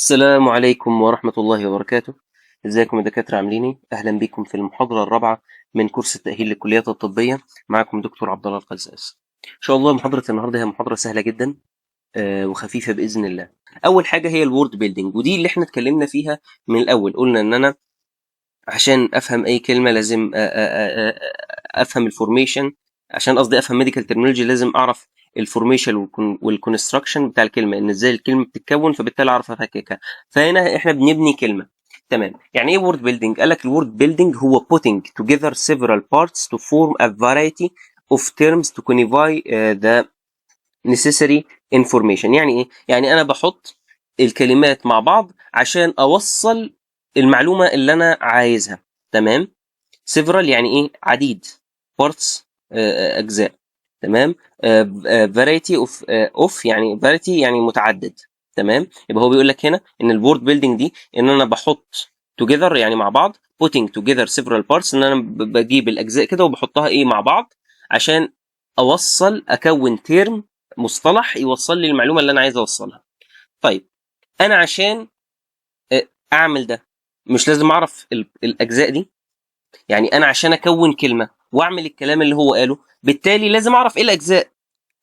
السلام عليكم ورحمة الله وبركاته. ازيكم يا دكاترة عاملين ايه؟ اهلا بكم في المحاضرة الرابعة من كورس التأهيل للكليات الطبية. معكم دكتور عبد الله القزاز. ان شاء الله محاضرة النهاردة هي محاضرة سهلة جدا وخفيفة بإذن الله. اول حاجة هي الوورد بيلدينج، ودي اللي احنا اتكلمنا فيها من الاول. قلنا ان انا عشان افهم اي كلمة لازم افهم الفورميشن. عشان قصدي افهم ميديكال ترمينولوجي لازم اعرف الفورميشن والكونستراكشن بتاع الكلمه، ان ازاي الكلمه بتتكون، فبالتالي اعرف افككها. فهنا احنا بنبني كلمه. تمام. يعني ايه وورد بيلدينج؟ قال لك الوورد بيلدينج هو putting together several parts to form a variety of terms to convey the necessary information. يعني ايه؟ يعني انا بحط الكلمات مع بعض عشان اوصل المعلومه اللي انا عايزها. تمام. several يعني ايه؟ عديد. parts اجزاء. تمام. variety of يعني variety يعني متعدد. تمام. يبقى هو بيقول لك هنا ان الوورد بيلدينج دي ان انا بحط together يعني مع بعض، putting together several parts ان انا بجيب الاجزاء كده وبحطها ايه مع بعض عشان اكون تيرم، مصطلح يوصل لي المعلومه اللي انا عايز اوصلها. طيب انا عشان اعمل ده مش لازم اعرف الاجزاء دي. يعني انا عشان اكون كلمه واعمل الكلام اللي هو قاله بالتالي لازم اعرف ايه الاجزاء.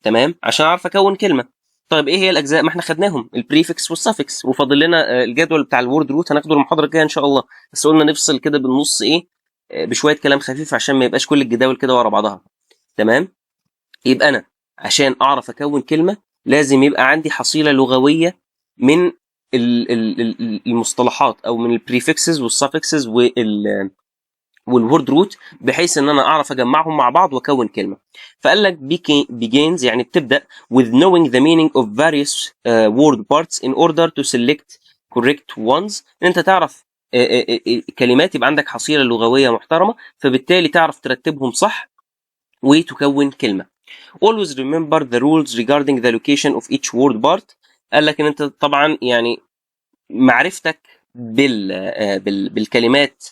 تمام. عشان اعرف اكون كلمه. طيب ايه هي الاجزاء؟ ما احنا خدناهم، البريفكس والسفكس، وفاضل لنا الجدول بتاع الوورد روت هناخده المحاضره الجايه ان شاء الله. بس قلنا نفصل كده بالنص ايه، بشويه كلام خفيف عشان ما يبقاش كل الجداول كده ورا بعضها. تمام. يبقى انا عشان اعرف اكون كلمه لازم يبقى عندي حصيله لغويه من المصطلحات او من البريفكسز والسفكسز والورد روت، بحيث ان انا اعرف اجمعهم مع بعض واكون كلمه. فقال لك begins يعني بتبدا with knowing the meaning of various word parts in order to select correct ones. ان انت تعرف كلمات، يبقى عندك حصيله لغويه محترمه، فبالتالي تعرف ترتبهم صح وتكون كلمه. always remember the rules regarding the location of each word part. قال لك ان انت طبعا يعني معرفتك بالكلمات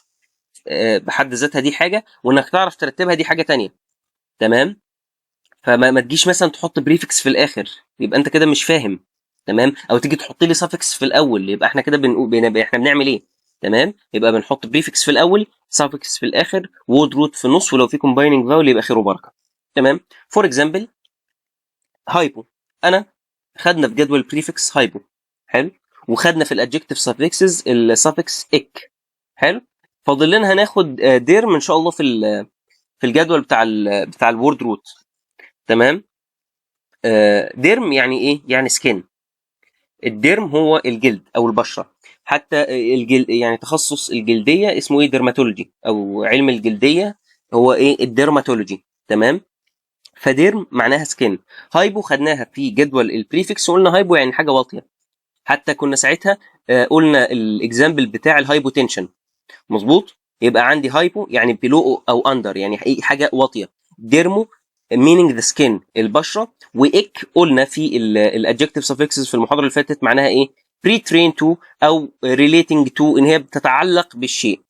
بحد ذاتها دي حاجه، وانك تعرف ترتبها دي حاجه تانية. تمام. فما تجيش مثلا تحط بريفكس في الاخر، يبقى انت كده مش فاهم. تمام. او تيجي تحط لي سافكس في الاول، يبقى احنا كده احنا بنعمل ايه؟ تمام. يبقى بنحط بريفكس في الاول، سافكس في الاخر، وورد روت في النص، ولو في كومبايننج فاول يبقى خير وبركه. تمام. فور اكزامبل هايبو. انا خدنا في جدول بريفكس هايبو. حلو. وخدنا في الادجكتيف سافكسز السافكس اك. حلو. فاضل لنا هناخد ديرم ان شاء الله في الجدول بتاع الوورد روت. تمام. ديرم يعني ايه؟ يعني سكين. الديرم هو الجلد او البشره. حتى الجلد يعني تخصص الجلديه اسمه ايه؟ ديرماتولوجي، او علم الجلديه هو ايه؟ الديرماتولوجي. تمام. فديرم معناها سكين. هايبو خدناها في جدول البريفكس وقلنا هايبو يعني حاجه واطيه. حتى كنا ساعتها قلنا الاكزامبل بتاع الهايبوتنشن. مظبوط. يبقى عندي هايبو يعني بيلو او اندر يعني حاجه واطيه. ديرمو meaning the skin البشره. واك قلنا في الادجكتيف suffixes في المحاضره اللي فاتت معناها ايه؟ pre trained to او relating to، ان هي بتتعلق بالشيء.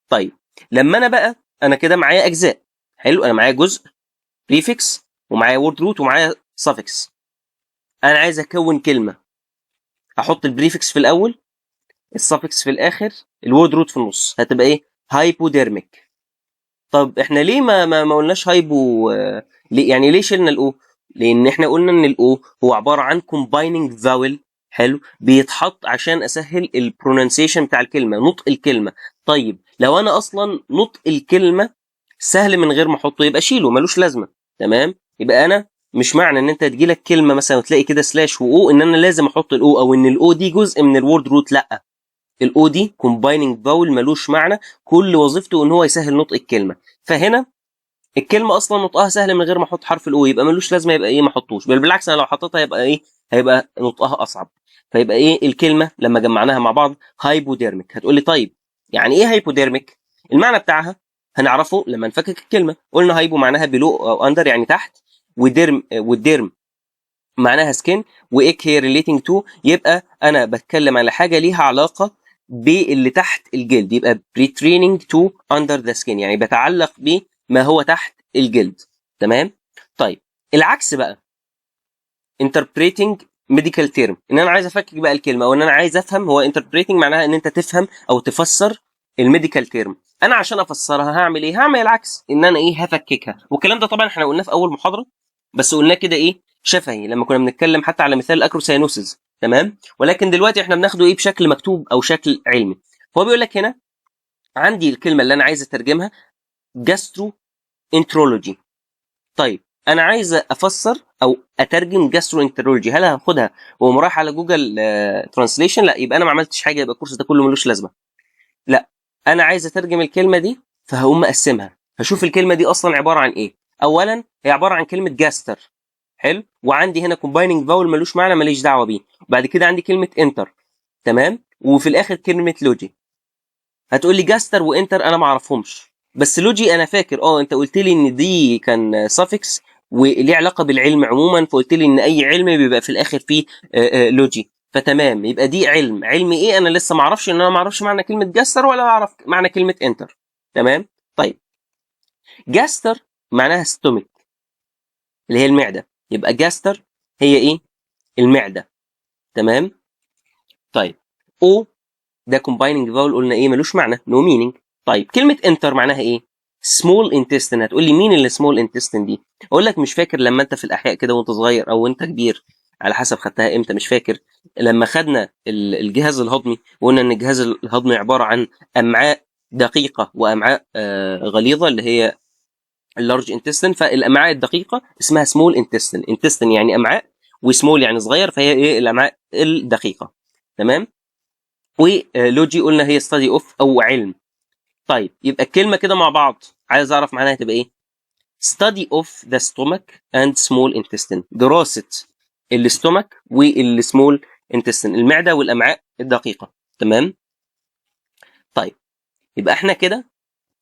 طيب لما انا بقى انا كده معايا اجزاء. حلو. انا معايا جزء prefix ومعايا word root ومعايا suffix. انا عايز اكون كلمه، احط البريفكس في الاول، السفكس في الاخر، الورد روت في النص، هتبقى ايه؟ هايبوديرميك. طب احنا ليه ما قلناش هايبو؟ ليه يعني ليه شلنا الاو؟ لان احنا قلنا ان الاو هو عباره عن كومبايننج فاول. حلو. بيتحط عشان اسهل البرونانسيشن بتاع الكلمه، نطق الكلمه. طيب لو انا اصلا نطق الكلمه سهل من غير ما احطه يبقى شيله، ملوش لازمه. تمام. يبقى انا مش معنى ان انت تجيلك كلمه مثلا وتلاقي كده سلاش واو ان انا لازم احط الاو، او ان الاو دي جزء من الورد روت. لا، الاو دي كومبايننج فاول ملوش معنى، كل وظيفته ان هو يسهل نطق الكلمه. فهنا الكلمه اصلا نطقها سهل من غير ما احط حرف الاو، يبقى ملوش لازمه، يبقى ايه؟ ما احطوش. بل بالعكس انا لو حطيتها يبقى ايه؟ هيبقى نطقها اصعب. فيبقى ايه الكلمه لما جمعناها مع بعض؟ هايبوديرميك. هتقول لي طيب يعني ايه هايبوديرميك؟ المعنى بتاعها هنعرفه لما نفكك الكلمه. قلنا هايبو معناها بلو او اندر يعني تحت، والديرم معناها سكين، وايك هي ريليتنج تو، يبقى انا بتكلم على حاجه ليها علاقه باللي تحت الجلد، يبقى pre-training to under the skin يعني بتعلق بما هو تحت الجلد. تمام. طيب العكس بقى interpreting ميديكال تيرم، ان انا عايز افكك بقى الكلمه، او ان انا عايز افهم. هو انتربريتنج معناها ان انت تفهم او تفسر الميديكال تيرم. انا عشان افسرها هعمل ايه؟ هعمل العكس، ان انا ايه؟ هفككها. والكلام ده طبعا احنا قلناه في اول محاضره، بس قلناه كده ايه؟ شفهي، لما كنا بنتكلم حتى على مثال الاكروساينوسز. تمام. ولكن دلوقتي احنا بناخده ايه؟ بشكل مكتوب او شكل علمي. هو بيقول لك هنا عندي الكلمه اللي انا عايز اترجمها جاسترو انترولوجي. طيب انا عايز افسر او اترجم جاسترو انترولوجي، هل هاخدها واقوم رايح على جوجل ترانسليشن؟ لا، يبقى انا ما عملتش حاجه، يبقى الكورس ده كله ملوش لازمه. لا، انا عايز اترجم الكلمه دي، فهقوم مقسمها، هشوف الكلمه دي اصلا عباره عن ايه. اولا هي عباره عن كلمه جاستر، حلو، وعندي هنا كومبايننج فاول ملوش معنى، ماليش دعوه بيه. وبعد كده عندي كلمه انتر، تمام، وفي الاخر كلمه لوجي. هتقول لي جاستر وانتر انا ما اعرفهمش، بس لوجي انا فاكر. انت قلت لي ان دي كان سافكس وليه علاقه بالعلم عموما، فقلت لي ان اي علم بيبقى في الاخر فيه لوجي. فتمام، يبقى دي علم ايه؟ انا لسه ما اعرفش، ان انا ما اعرفش معنى كلمه جاستر ولا اعرف معنى كلمه انتر. تمام. طيب جاستر معناها ستومك، اللي هي المعده، يبقى جاستر هي ايه؟ المعده. تمام. طيب او ده كومبايننج فاول، قلنا ايه؟ ملوش معنى، نو مينينج. طيب كلمه انتر معناها ايه؟ سمول انتستين. هتقول لي مين اللي سمول انتستين دي؟ اقول لك مش فاكر لما انت في الاحياء كده وانت صغير او وانت كبير، على حسب خدتها امتى مش فاكر، لما خدنا الجهاز الهضمي وقلنا ان الجهاز الهضمي عباره عن امعاء دقيقه وامعاء غليظه اللي هي اللارج انتستين. فالامعاء الدقيقه اسمها سمول انتستين، انتستين يعني امعاء، وسمول يعني صغير، فهي ايه؟ الامعاء الدقيقه. تمام. ولوجي قلنا هي ستادي اوف او علم. طيب يبقى الكلمه كده مع بعض عايز اعرف معناها تبقى ايه؟ study of the stomach and small intestine، دراسه الاستومك والسمول انتستين، المعده والامعاء الدقيقه. تمام. طيب يبقى احنا كده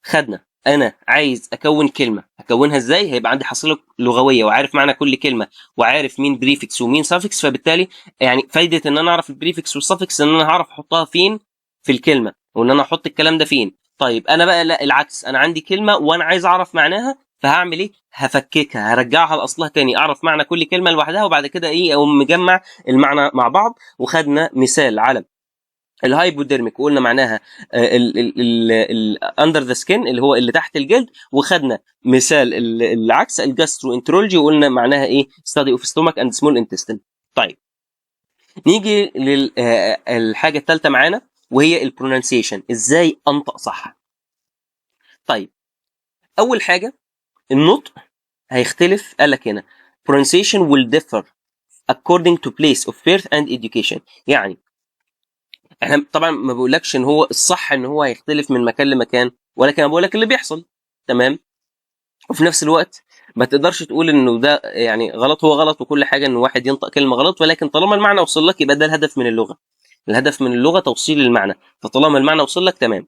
خدنا انا عايز اكون كلمه، هكونها ازاي؟ هيبقى عندي حصيله لغويه وعارف معنى كل كلمه وعارف مين بريفكس ومين سافكس، فبالتالي يعني فايده ان انا اعرف البريفكس والسافكس ان انا هعرف احطها فين في الكلمه، وان انا احط الكلام ده فين. طيب انا بقى لا، العكس، انا عندي كلمه وانا عايز اعرف معناها، فهعمل ايه؟ هفككها، هرجعها لاصلها تاني، اعرف معنى كل كلمه لوحدها، وبعد كده ايه؟ اقوم مجمع المعنى مع بعض. وخدنا مثال على الهايبوديرميك وقلنا معناها الاندر ذا سكين اللي هو اللي تحت الجلد، وخدنا مثال العكس الجاسترو انترولوجي وقلنا معناها ايه؟ ستادي اوف ستومك اند سمول انتستين. طيب نيجي للحاجه الثالثه معانا وهي البرونانسيشن، ازاي انطق صح. طيب اول حاجه النطق هيختلف، قال لك هنا pronunciation will differ according to place of birth and education. يعني احنا طبعا ما بقولكش ان هو الصح ان هو هيختلف من مكان لمكان، ولكن انا بقول لك اللي بيحصل. تمام. وفي نفس الوقت ما تقدرش تقول انه ده يعني غلط، هو غلط وكل حاجه ان واحد ينطق كلمه غلط، ولكن طالما المعنى وصل لك يبقى ده الهدف من اللغه. الهدف من اللغه توصيل المعنى، فطالما المعنى وصل لك تمام.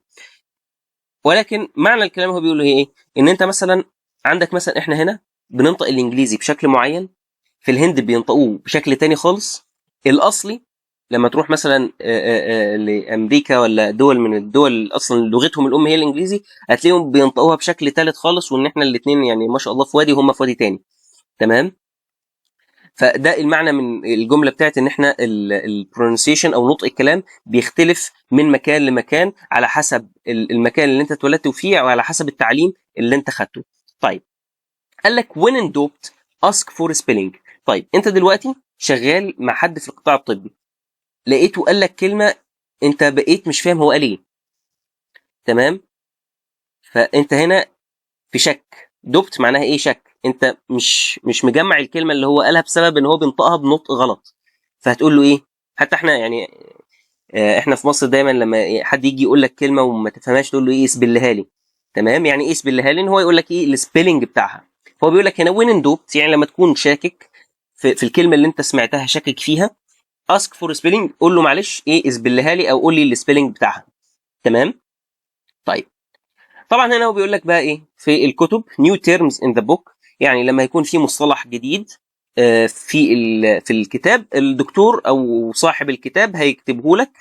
ولكن معنى الكلام هو بيقول ايه؟ ان انت مثلا عندك مثلا احنا هنا بننطق الانجليزي بشكل معين، في الهند بينطقوه بشكل تاني خالص. الاصلي لما تروح مثلا لامريكا ولا دول من الدول اصلا لغتهم الام هي الانجليزي، هتلاقيهم بينطقوها بشكل ثالث خالص، وان احنا الاثنين يعني ما شاء الله في وادي وهم في وادي تاني. تمام. فده المعنى من الجمله بتاعت ان احنا البرونسيشن او نطق الكلام بيختلف من مكان لمكان على حسب المكان اللي انت اتولدت فيه او على حسب التعليم اللي انت خدته. طيب قال لك when in doubt ask for spelling. طيب انت دلوقتي شغال مع حد في القطاع الطبي، لقيته قال لك كلمه انت بقيت مش فاهم هو قال ايه. تمام. فانت هنا في شك، دوبت معناها ايه؟ شك، انت مش مجمع الكلمه اللي هو قالها بسبب ان هو بينطقها بنطق غلط. فهتقول له ايه؟ حتى احنا يعني احنا في مصر دايما لما حد يجي يقول لك كلمه وما تفهمهاش تقول له ايه؟ اسبلها لي. تمام. يعني ايه اسبلها لي؟ ان هو يقول لك ايه؟ السبيلنج بتاعها. فهو بيقول لك هنا وين ان دوبت، يعني لما تكون شاكك في الكلمه اللي انت سمعتها، شاكك فيها، اسك فور سبيلنج، قول له معلش ايه؟ اسبلها لي او قول لي السبيلنج بتاعها. تمام. طيب طبعا هنا هو بيقول لك بقى ايه في الكتب new terms in the book، يعني لما يكون في مصطلح جديد في الكتاب، الدكتور او صاحب الكتاب هيكتبه لك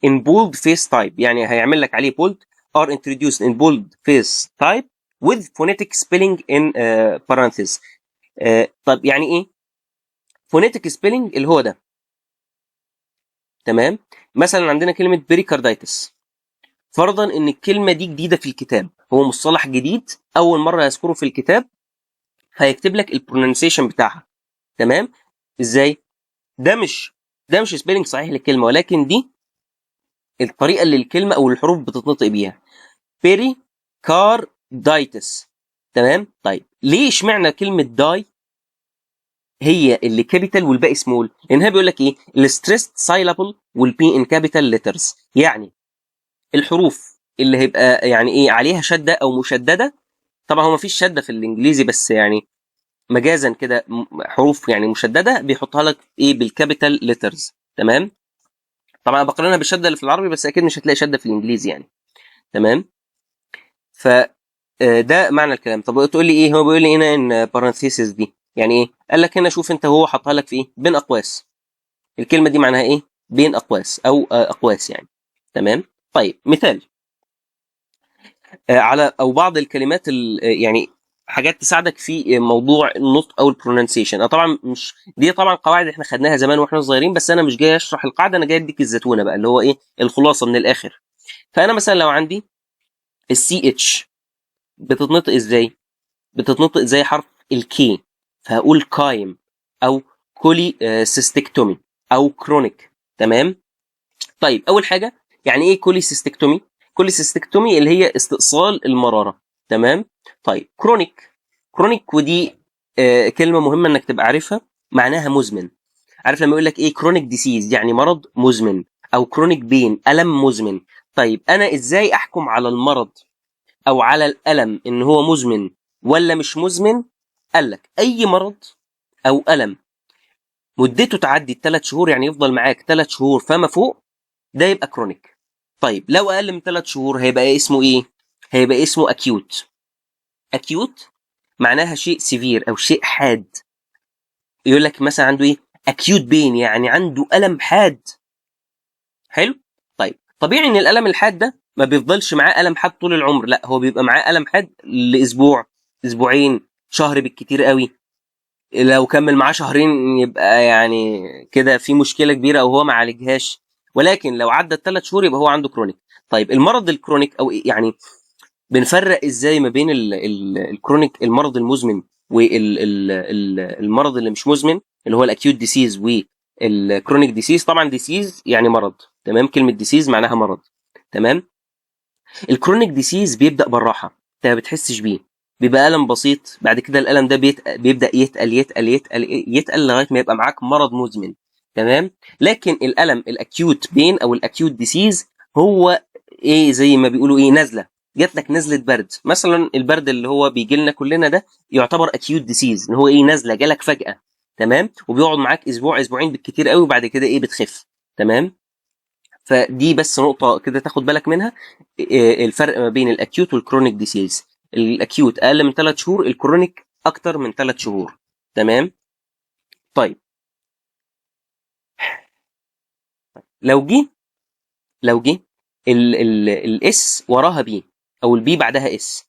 in bold face type، يعني هيعمل لك عليه bold are introduced in bold face type with phonetic spelling in parentheses. طب يعني ايه phonetic spelling؟ اللي هو ده تمام. مثلا عندنا كلمه بريكاردايتس، فرضا ان الكلمه دي جديده في الكتاب، هو مصطلح جديد اول مره يذكره في الكتاب، هيكتب لك البرونانسيشن بتاعها. تمام. ازاي؟ ده مش سبيلنج صحيح للكلمه، ولكن دي الطريقه اللي الكلمه او الحروف بتتنطق بيها. بيري كار دايتس. تمام. طيب ليه اشمعنى كلمه داي هي اللي كابيتال والباقي سمول؟ لان هي بيقول لك ايه، الستريسد سايلابل والبي ان كابيتال ليترز، يعني الحروف اللي هيبقى يعني ايه عليها شده او مشدده. طبعا هو مفيش شده في الانجليزي، بس يعني مجازا كده حروف يعني مشدده بيحطها لك ايه بالكابيتال ليترز. تمام. طبعا بقارنها بالشده اللي في العربي، بس اكيد مش هتلاقي شده في الانجليزي يعني. تمام. ف ده معنى الكلام. طب تقول لي ايه، هو بيقول لي هنا ان بارانثيسيس دي يعني ايه؟ قال لك هنا شوف انت، هو حطها لك في ايه؟ بين اقواس. الكلمه دي معناها ايه؟ بين اقواس او اقواس يعني. تمام. طيب مثال على او بعض الكلمات يعني حاجات تساعدك في موضوع النطق او البرونانسيشن. طبعا مش دي طبعا قواعد احنا خدناها زمان واحنا صغيرين، بس انا مش جاي اشرح القاعده، انا جاي اديك الزتونه بقى اللي هو ايه الخلاصه من الاخر. فانا مثلا لو عندي السي اتش بتتنطق ازاي؟ بتتنطق زي حرف الكي، فهقول كايم او كولي سيستكتومي او كرونيك. تمام. طيب اول حاجه، يعني ايه كولي سيستكتومي؟ كولي سيستكتومي اللي هي استئصال المراره. تمام. طيب كرونيك، كرونيك ودي كلمه مهمه انك تبقى عارفها، معناها مزمن. عارف لما يقول لك ايه كرونيك ديسيز يعني مرض مزمن، او كرونيك بين الم مزمن. طيب انا ازاي احكم على المرض او على الالم ان هو مزمن ولا مش مزمن؟ قال لك اي مرض او الم مدته تعدي الثلاث شهور، يعني يفضل معاك 3 شهور فما فوق، ده يبقى كرونيك. طيب لو اقل من 3 شهور هيبقى إيه اسمه ايه؟ هيبقى اسمه اكيوت. اكيوت معناها شيء سيفير او شيء حاد. يقول لك مثلا عنده ايه اكيوت بين، يعني عنده الم حاد. حلو. طيب طبيعي ان الالم الحاد ده ما بيفضلش معاه الم حاد طول العمر، لا هو بيبقى معاه الم حاد لاسبوع، اسبوعين، شهر بالكتير قوي. لو كمل معاه شهرين يبقى يعني كده في مشكله كبيره او هو ما عالجهاش. ولكن لو عدى ال3 شهور يبقى هو عنده كرونيك. طيب المرض الكرونيك او يعني بنفرق ازاي ما بين الكرونيك المرض المزمن والمرض اللي مش مزمن اللي هو الاكيوت ديسيز والكرونيك ديسيز؟ طبعا ديسيز يعني مرض. تمام. كلمه ديسيز معناها مرض. تمام. الكرونيك ديسيز بيبدا بالراحه، انت ما بتحسش بيه، بيبقى الم بسيط، بعد كده الالم ده بيبدا يتقل يتقل يتقل يتقل لغايه ما يبقى معاك مرض مزمن. تمام. لكن الالم الاكيوت بين او الاكيوت ديسيز هو ايه؟ زي ما بيقولوا ايه، نزله، جات لك نزله برد مثلا. البرد اللي هو بيجي لنا كلنا ده يعتبر اكيوت ديسيز، ان هو ايه نزله جالك فجاه. تمام. وبيقعد معاك اسبوع اسبوعين بالكتير قوي، وبعد كده ايه بتخف. تمام. فدي بس نقطة كده تاخد بالك منها، الفرق ما بين الأكيوت والكرونيك ديسيز. الأكيوت أقل من 3 شهور، الكرونيك أكتر من 3 شهور. تمام. طيب لو جه الاس وراها بي أو البي بعدها اس،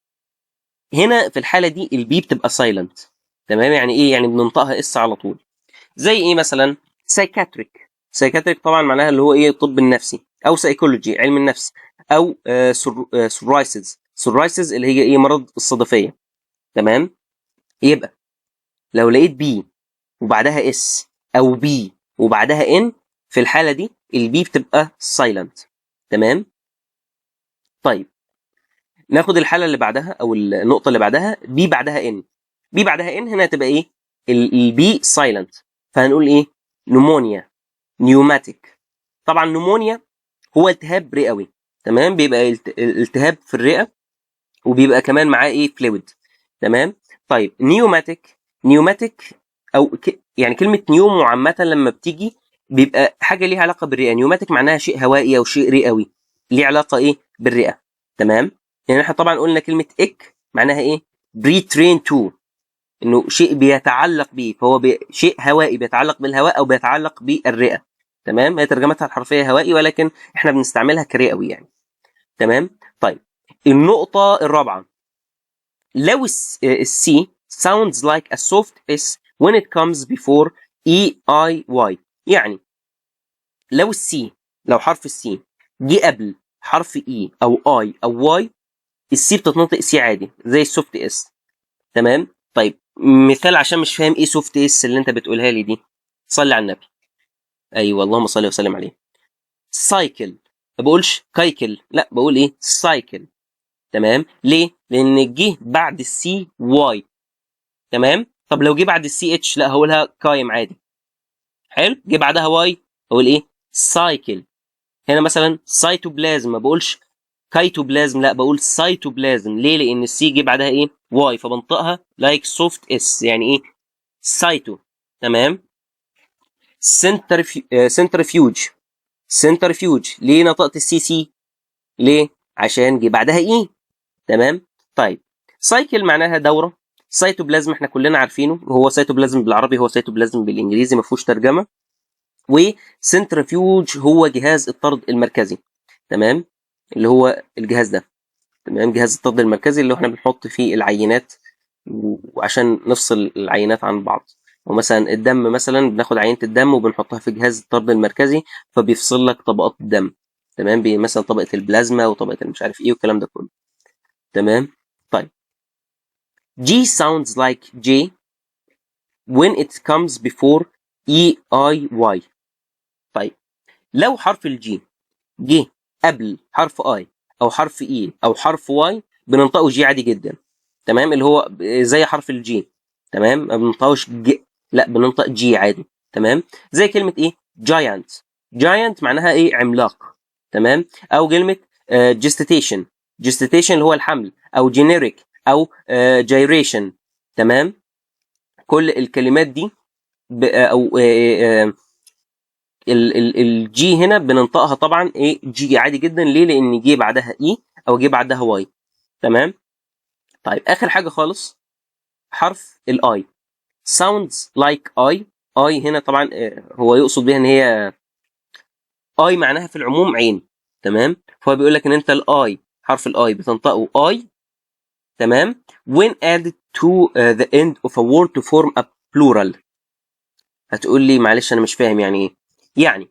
هنا في الحالة دي البي بتبقى سايلنت. تمام. يعني إيه؟ يعني بننطقها اس على طول. زي إيه مثلا؟ سايكاتريك. سايكاتريك طبعا معناها اللي هو إيه الطب النفسي، أو سايكولوجي علم النفس، أو سورايسز. سورايسز اللي هي إيه مرض الصدفية. تمام. يبقى لو لقيت بي وبعدها اس او بي وبعدها ان، في الحاله دي البي بتبقى سايلنت. تمام. طيب ناخد الحاله اللي بعدها او النقطه اللي بعدها، بي بعدها ان. بي بعدها ان هنا هتبقى ايه؟ البي سايلنت. فهنقول ايه؟ نمونيا، نيوماتيك. طبعا نمونيا هو التهاب رئوي. تمام. بيبقى التهاب في الرئه، وبيبقى كمان معاه ايه فلويد. تمام. طيب نيوماتيك، نيوماتيك او يعني كلمه نيومو عامه لما بتيجي بيبقى حاجه ليها علاقه بالرئه. نيوماتيك معناها شيء هوائي او شيء رئوي ليه علاقه ايه بالرئه. تمام. يعني احنا طبعا قلنا كلمه اك معناها ايه؟ بري ترين تو، انه شيء بيتعلق بيه، فهو شيء هوائي بيتعلق بالهواء او بيتعلق بالرئه. تمام. هي ترجمتها الحرفيه هوائي، ولكن احنا بنستعملها كرئوي يعني. تمام. طيب النقطه الرابعه، لو السي sounds like a soft S when it comes before E I Y، يعني لو السي، لو حرف السي جه قبل حرف اي او اي او واي، السي بتتنطق سي عادي زي السوفت اس. تمام. طيب مثال عشان مش فاهم ايه سوفت اس اللي انت بتقولها لي دي، صلي على النبي. ايوه اللهم صل وسلم عليه. سايكل، ما بقولش كايكل، لا بقول ايه سايكل. تمام. ليه؟ لان جه بعد السي واي. تمام. طب لو جه بعد السي اتش لا هقولها كايم عادي. حلو. جه بعدها واي اقول ايه سايكل. هنا مثلا سايتوبلازم، ما بقولش كايتوبلازم، لا بقول سايتوبلازم. ليه؟ لان السي جه بعدها ايه واي، فبنطقها لايك سوفت اس، يعني ايه سايتو. تمام. سنترفيوج، سنترفيوج ليه نطقت السي سي؟ ليه؟ عشان جه بعدها ايه. تمام. طيب سايكل معناها دوره. سيتوبلازم احنا كلنا عارفينه، هو سيتوبلازم بالعربي هو سيتوبلازم بالانجليزي، ما فيهوش ترجمه. وسنترفيوج هو جهاز الطرد المركزي. تمام. اللي هو الجهاز ده. تمام. جهاز الطرد المركزي اللي احنا بنحط فيه العينات وعشان نفصل العينات عن بعض. ومثلا الدم، مثلا بناخد عينه الدم وبنحطها في جهاز الطرد المركزي فبيفصل لك طبقات الدم. تمام. مثلا طبقه البلازما وطبقه المش عارف ايه والكلام ده كله. تمام. طيب G sounds like J when it comes before E I Y. طيب لو حرف الجي جه قبل حرف I او حرف E او حرف Y بننطقه جي عادي جدا. تمام. اللي هو زي حرف الجي. تمام. ما بننطقوش لا بننطق جي عادي. تمام. زي كلمه ايه جاينت. جاينت معناها ايه عملاق. تمام. او كلمه جستيشن. جستيشن اللي هو الحمل. او جينيريك او جايريشن. تمام. كل الكلمات دي او الجي هنا بننطقها طبعا ايه جي عادي جدا. ليه؟ لان جي بعدها اي او جي بعدها واي. تمام. طيب اخر حاجه خالص حرف الاي sounds like I. I هنا طبعا هو يقصد بها ان هي I معناها في العموم عين. تمام. فهو بيقول لك ان انت الاي حرف الاي بتنطقه I. تمام. when added to the end of a word to form a plural. هتقول لي معلش انا مش فاهم يعني ايه. يعني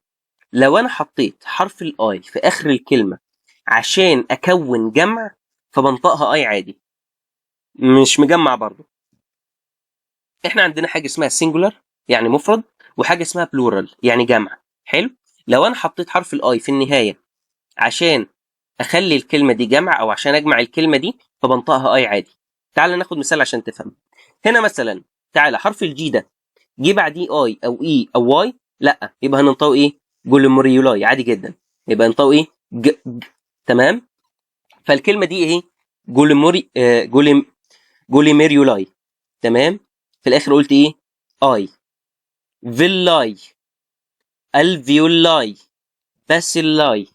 لو انا حطيت حرف الاي في اخر الكلمه عشان اكون جمع فبنطقها اي عادي، مش مجمع برضو. احنا عندنا حاجه اسمها سينجولار يعني مفرد، وحاجه اسمها بلورال يعني جمع. حلو. لو انا حطيت حرف الاي في النهايه عشان اخلي الكلمه دي جمع او عشان اجمع الكلمه دي فبنطقها اي عادي. تعال ناخد مثال عشان تفهم. هنا مثلا تعالى حرف الجي ده جه بعديه اي او اي او واي، لا يبقى هننطقه ايه جوليموريولاي عادي جدا. يبقى ننطقه ايه تمام. فالكلمه دي ايه جوليموري جوليميريولاي. تمام. في الاخر قلت ايه اي فيلاي الفيولاي باسيلاي.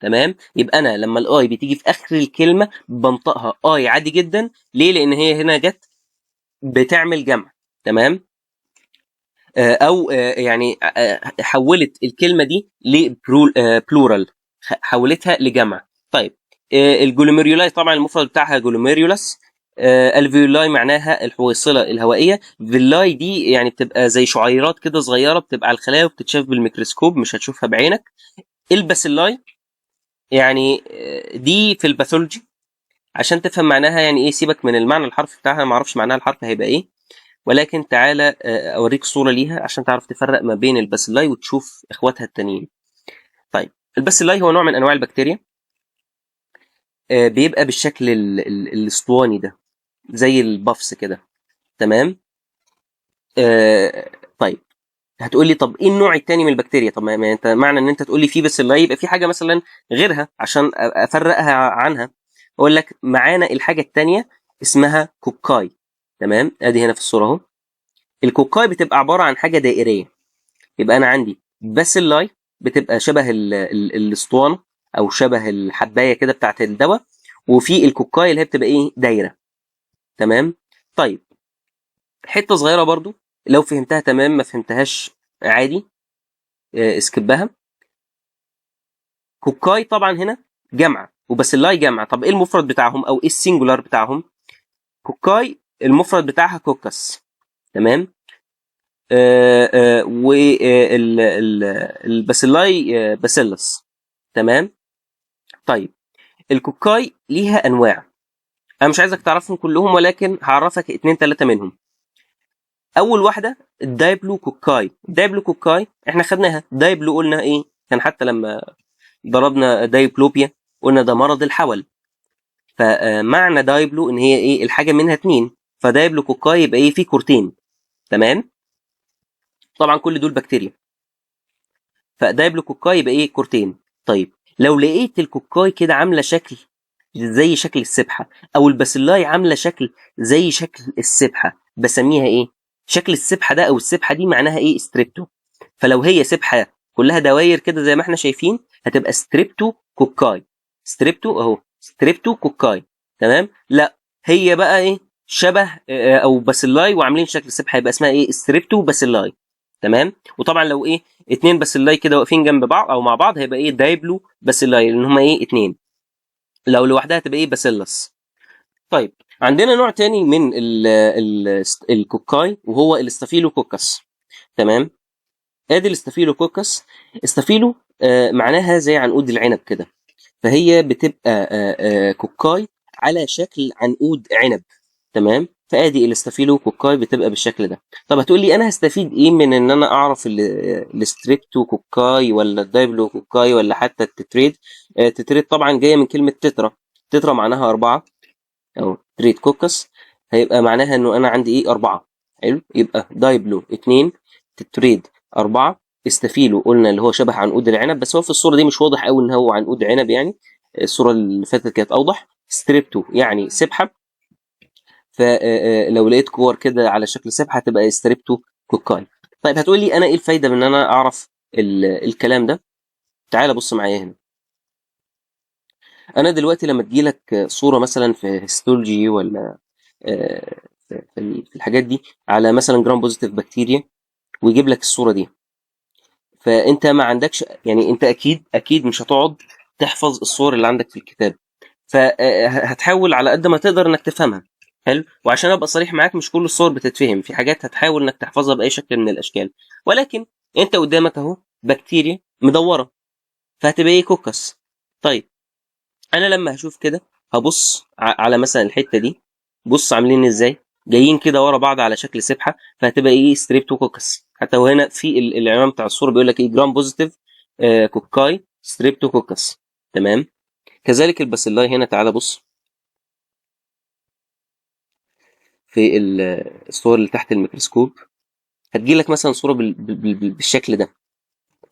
تمام. يبقى انا لما الاي بتيجي في اخر الكلمه بنطقها اي عادي جدا. ليه؟ لان هي هنا جت بتعمل جمع. تمام. او يعني حولت الكلمه دي لبلورال، حولتها لجمع. طيب الجلوميريولاي طبعا المفرد بتاعها جلوميريولاس. الفيولاي معناها الحويصله الهوائيه. فيلاي دي يعني بتبقى زي شعيرات كده صغيره بتبقى على الخلايا وبتتشاف بالميكروسكوب مش هتشوفها بعينك. الباسيلاي يعني دي في الباثولوجي عشان تفهم معناها يعني ايه. سيبك من المعنى الحرفي بتاعها، ما اعرفش معناها الحرفي هيبقى ايه، ولكن تعالى اوريك صوره ليها عشان تعرف تفرق ما بين الباسيلاي وتشوف اخواتها التانيين. طيب الباسيلاي هو نوع من انواع البكتيريا بيبقى بالشكل الاسطواني ده زي البافس كده. تمام. طيب هتقول لي طب ايه النوع التاني من البكتيريا؟ طب ما انت معنى ان انت تقول لي في باسيلاي يبقى في حاجه مثلا غيرها عشان افرقها عنها. اقول لك معانا الحاجه التانيه اسمها كوكاي. تمام. ادي هنا في الصوره اهو. الكوكاي بتبقى عباره عن حاجه دائريه. يبقى انا عندي باسيلاي بتبقى شبه الاسطوانه او شبه الحبايه كده بتاعت الدواء، وفي الكوكاي اللي هي بتبقى ايه دايره. تمام. طيب حته صغيره برضو لو فهمتها تمام ما فهمتهاش عادي اسكبها. كوكاي طبعا هنا جمع وباسيلاي جمع. طب ايه المفرد بتاعهم او ايه السنجولار بتاعهم؟ كوكاي المفرد بتاعها كوكس. تمام. والباسيلاي باسيلس. تمام. طيب الكوكاي ليها انواع، انا مش عايزك تعرفهم كلهم ولكن هعرفك اتنين تلاتة منهم. اول واحده الدايبلو كوكاي. الدايبلو كوكاي احنا خدناها، دايبلو قلنا ايه، كان حتى لما ضربنا دايبلوبيا قلنا ده مرض الحول، فمعنى دايبلو ان هي ايه، الحاجه منها اتنين، فدايبلو كوكاي يبقى ايه، في كورتين. تمام. طبعا كل دول بكتيريا، فدايبلو كوكاي يبقى ايه، كورتين. طيب لو لقيت الكوكاي كده عامله شكل زي شكل السبحه، او الباسيلاي عامله شكل زي شكل السبحه، بسميها ايه، شكل السبحه ده او السبحه دي معناها ايه، ستريبتو. فلو هي سبحه كلها دواير كده زي ما احنا شايفين هتبقى ستريبتو كوكاي. ستريبتو اهو، ستريبتو كوكاي. تمام. لا هي بقى ايه، شبه او باسيلاي وعاملين شكل سبحه، يبقى اسمها ايه، ستريبتو باسيلاي. تمام. وطبعا لو ايه اتنين باسيلاي كده واقفين جنب بعض او مع بعض هيبقى ايه، دايبلو باسيلاي، لان هما ايه، اتنين. لو لوحدها تبقى ايه، باسيلس. طيب عندنا نوع تاني من الكوكاي وهو الاستافيلوكوكس. تمام. ادي الاستافيلوكوكس. استافيلو معناها زي عنقود العنب كده، فهي بتبقى كوكاي على شكل عنقود عنب. تمام. فادي الاستافيلوكوكاي بتبقى بالشكل ده. طب هتقول لي انا هستفيد ايه من ان انا اعرف الستريبتوكوكاي ولا الدايبلوكوكاي ولا حتى التتريد؟ تتريد طبعا جايه من كلمه تترا. تترا معناها اربعه، او تريد كوكس هيبقى معناها انه انا عندي ايه، اربعه. حلو، يبقى دايبلو اتنين، تتريد اربعه، استافيلو قلنا اللي هو شبه عنقود العنب، بس هو في الصوره دي مش واضح قوي ان هو عنقود عنب يعني، الصوره اللي فاتت كانت اوضح. ستريبتو يعني سبحه، فلو لقيت كور كده على شكل سبحه تبقى ستريبتو كوكاي. طيب هتقول لي انا ايه الفايده من ان انا اعرف الكلام ده؟ تعال بص معايا هنا. انا دلوقتي لما تجيلك صوره مثلا في هيستولوجي ولا في الحاجات دي على مثلا جرام بوزيتيف بكتيريا ويجيب لك الصوره دي، فانت ما عندكش يعني، انت اكيد مش هتقعد تحفظ الصور اللي عندك في الكتاب، فهتحاول على قد ما تقدر انك تفهمها. حلو. وعشان ابقى صريح معاك، مش كل الصور بتتفهم، في حاجات هتحاول انك تحفظها باي شكل من الاشكال، ولكن انت قدامك اهو بكتيريا مدوره، فهتبقى ايه، كوكس. طيب انا لما هشوف كده هبص على مثلا الحته دي، بص عاملين ازاي، جايين كده ورا بعض على شكل سبحه، فهتبقى ايه، ستريبتوكوكس. حتى وهنا في العنوان بتاع الصوره بيقول لك ايه، جرام بوزيتيف كوكاي ستريبتوكوكس. تمام. كذلك الباسيلاي هنا، تعالى بص في الصور اللي تحت الميكروسكوب، هتجيلك مثلا صوره بالشكل ده.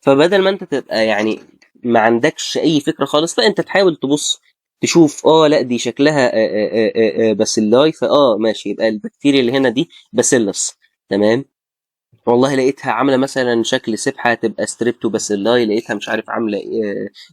فبدل ما انت تبقى يعني ما عندكش اي فكره خالص، لا انت تحاول تبص تشوف، لا دي شكلها باسيلاي، ماشي، يبقى البكتيريا اللي هنا دي باسيلس. تمام. والله لقيتها عامله مثلا شكل سبحه تبقى ستريبتو باسيلاي، لقيتها مش عارف عامله